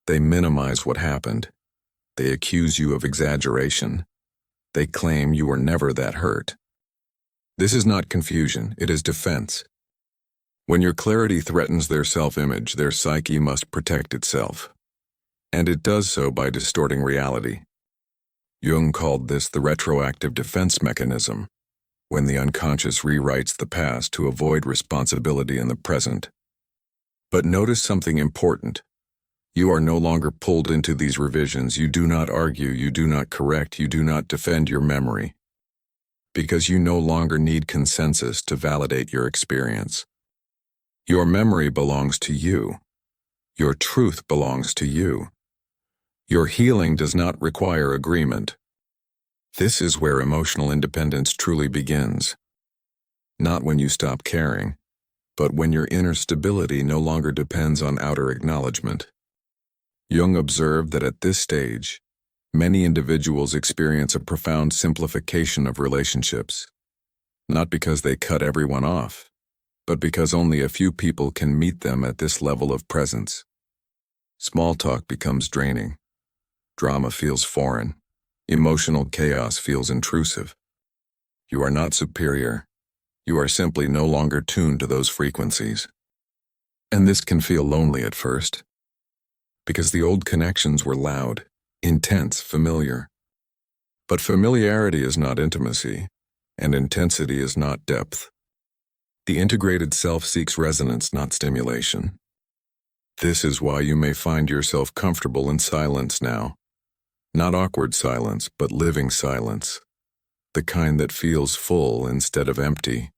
Speaker 1: They minimize what happened. They accuse you of exaggeration. They claim you were never that hurt. This is not confusion, it is defense. When your clarity threatens their self-image, their psyche must protect itself. and it does so by distorting reality. Jung called this the retroactive defense mechanism, when the unconscious rewrites the past to avoid responsibility in the present. But notice something important. You are no longer pulled into these revisions. You do not argue, you do not correct, you do not defend your memory. Because you no longer need consensus to validate your experience. Your memory belongs to you. Your truth belongs to you. Your healing does not require agreement. This is where emotional independence truly begins. Not when you stop caring, but when your inner stability no longer depends on outer acknowledgement. Jung observed that at this stage, many individuals experience a profound simplification of relationships, not because they cut everyone off, but because only a few people can meet them at this level of presence. Small talk becomes draining. Drama feels foreign. Emotional chaos feels intrusive. You are not superior. You are simply no longer tuned to those frequencies. And this can feel lonely at first, because the old connections were loud, intense, familiar. But familiarity is not intimacy, and intensity is not depth. The integrated self seeks resonance, not stimulation. This is why you may find yourself comfortable in silence now. Not awkward silence, but living silence. The kind that feels full instead of empty.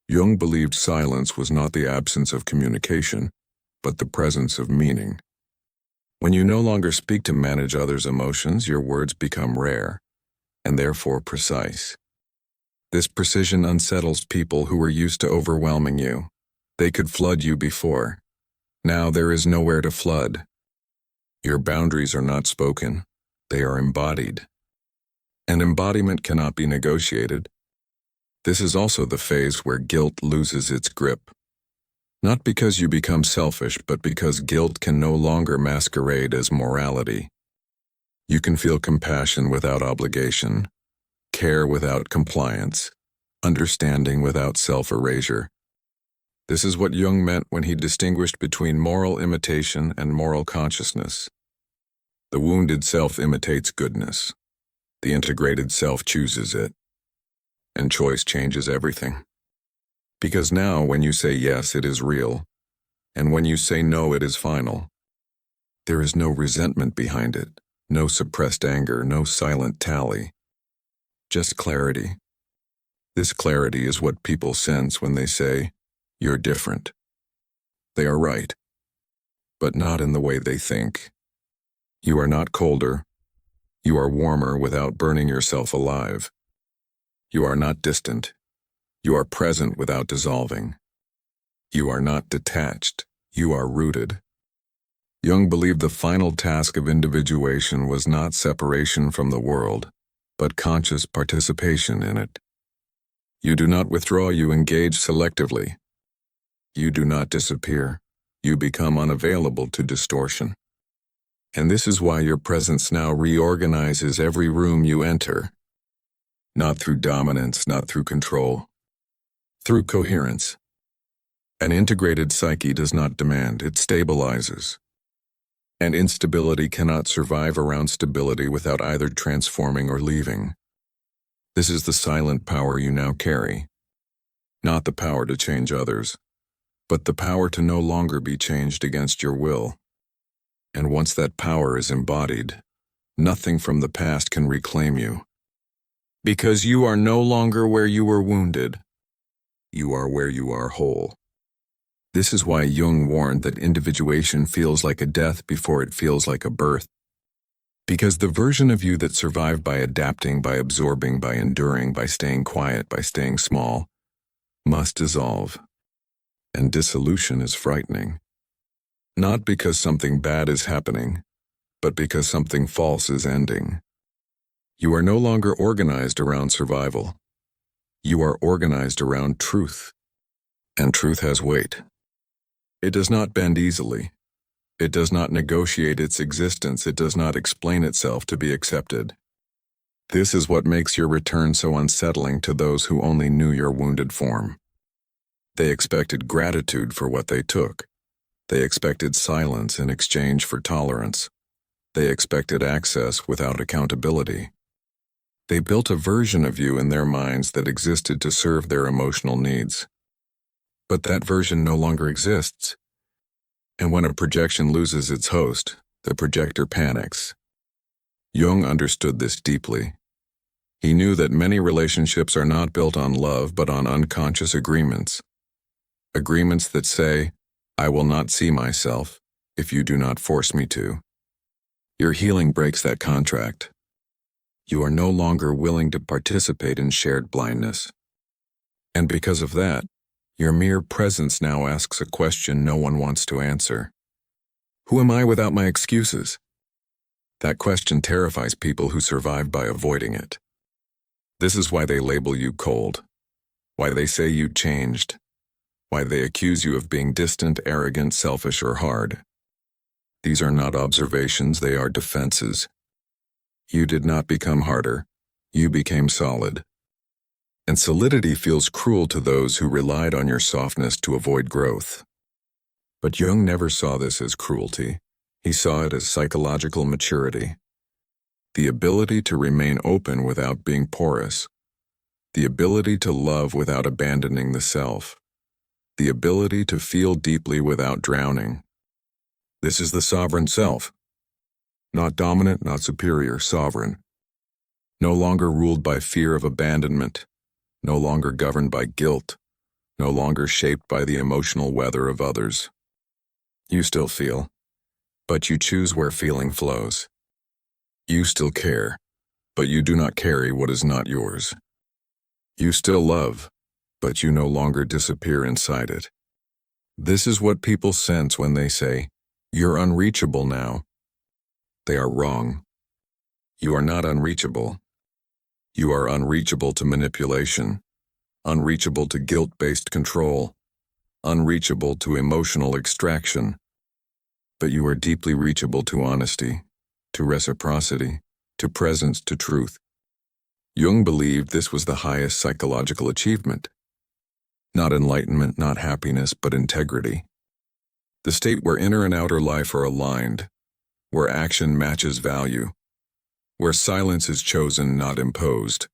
Speaker 1: Jung believed silence was not the absence of communication, but the presence of meaning. When you no longer speak to manage others' emotions, your words become rare, and therefore precise. This precision unsettles people who were used to overwhelming you. They could flood you before. Now there is nowhere to flood. Your boundaries are not spoken, they are embodied. And embodiment cannot be negotiated. This is also the phase where guilt loses its grip. Not because you become selfish, but because guilt can no longer masquerade as morality. You can feel compassion without obligation, care without compliance, understanding without self-erasure. This is what Jung meant when he distinguished between moral imitation and moral consciousness. The wounded self imitates goodness. The integrated self chooses it. And choice changes everything. Because now, when you say yes, it is real, and when you say no, it is final. There is no resentment behind it, no suppressed anger, no silent tally. Just clarity. This clarity is what people sense when they say, "You're different." They are right, but not in the way they think. You are not colder. You are warmer without burning yourself alive. You are not distant. You are present without dissolving. You are not detached. You are rooted. Jung believed the final task of individuation was not separation from the world, but conscious participation in it. You do not withdraw, you engage selectively. You do not disappear. You become unavailable to distortion. And this is why your presence now reorganizes every room you enter. Not through dominance, not through control. Through coherence. An integrated psyche does not demand, it stabilizes. And instability cannot survive around stability without either transforming or leaving. This is the silent power you now carry. Not the power to change others, but the power to no longer be changed against your will. And once that power is embodied, nothing from the past can reclaim you. Because you are no longer where you were wounded. You are where you are whole. This is why Jung warned that individuation feels like a death before it feels like a birth. Because the version of you that survived by adapting, by absorbing, by enduring, by staying quiet, by staying small, must dissolve. And dissolution is frightening. Not because something bad is happening, but because something false is ending. You are no longer organized around survival. You are organized around truth. And truth has weight. It does not bend easily. It does not negotiate its existence. It does not explain itself to be accepted. This is what makes your return so unsettling to those who only knew your wounded form. They expected gratitude for what they took. They expected silence in exchange for tolerance. They expected access without accountability. They built a version of you in their minds that existed to serve their emotional needs. But that version no longer exists. And when a projection loses its host, the projector panics. Jung understood this deeply. He knew that many relationships are not built on love but on unconscious agreements. Agreements that say, I will not see myself if you do not force me to. Your healing breaks that contract. You are no longer willing to participate in shared blindness. And because of that, your mere presence now asks a question no one wants to answer. Who am I without my excuses? That question terrifies people who survive by avoiding it. This is why they label you cold, why they say you changed, why they accuse you of being distant, arrogant, selfish, or hard. These are not observations, they are defenses. You did not become harder, you became solid. And solidity feels cruel to those who relied on your softness to avoid growth. But Jung never saw this as cruelty. He saw it as psychological maturity. The ability to remain open without being porous. The ability to love without abandoning the self. The ability to feel deeply without drowning. This is the sovereign self. Not dominant, not superior, sovereign. No longer ruled by fear of abandonment. No longer governed by guilt. No longer shaped by the emotional weather of others. You still feel, but you choose where feeling flows. You still care, but you do not carry what is not yours. You still love, but you no longer disappear inside it. This is what people sense when they say, you're unreachable now. They are wrong. You are not unreachable. You are unreachable to manipulation, unreachable to guilt-based control, unreachable to emotional extraction. But you are deeply reachable to honesty, to reciprocity, to presence, to truth. Jung believed this was the highest psychological achievement. Not enlightenment, not happiness, but integrity. The state where inner and outer life are aligned, where action matches value, where silence is chosen, not imposed,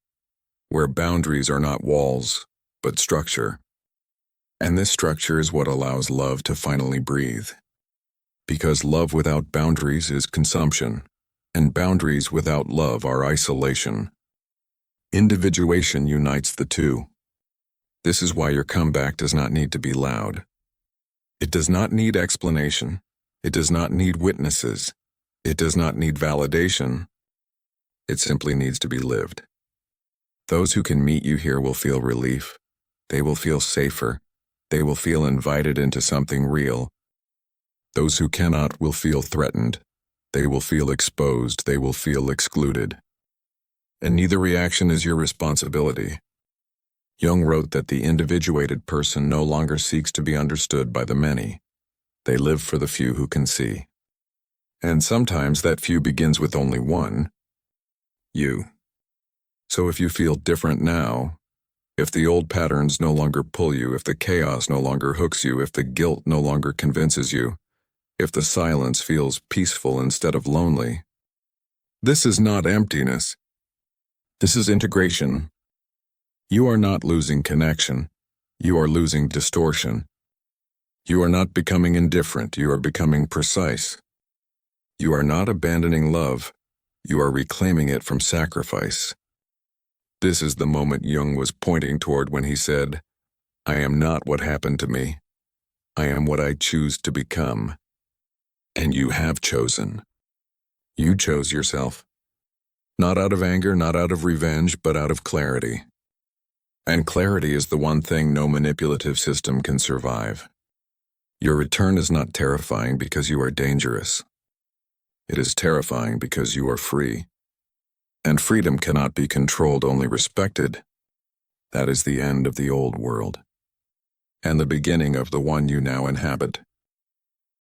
Speaker 1: where boundaries are not walls, but structure. And this structure is what allows love to finally breathe. Because love without boundaries is consumption, and boundaries without love are isolation. Individuation unites the two. This is why your comeback does not need to be loud. It does not need explanation. It does not need witnesses. It does not need validation. It simply needs to be lived. Those who can meet you here will feel relief. They will feel safer. They will feel invited into something real. Those who cannot will feel threatened. They will feel exposed. They will feel excluded. And neither reaction is your responsibility. Jung wrote that the individuated person no longer seeks to be understood by the many. They live for the few who can see. And sometimes that few begins with only one, you. So if you feel different now, if the old patterns no longer pull you, if the chaos no longer hooks you, if the guilt no longer convinces you, if the silence feels peaceful instead of lonely, this is not emptiness. This is integration. You are not losing connection. You are losing distortion. You are not becoming indifferent. You are becoming precise. You are not abandoning love. You are reclaiming it from sacrifice. This is the moment Jung was pointing toward when he said, I am not what happened to me. I am what I choose to become. And you have chosen. You chose yourself. Not out of anger, not out of revenge, but out of clarity. And clarity is the one thing no manipulative system can survive. Your return is not terrifying because you are dangerous. It is terrifying because you are free. And freedom cannot be controlled, only respected. That is the end of the old world, and the beginning of the one you now inhabit.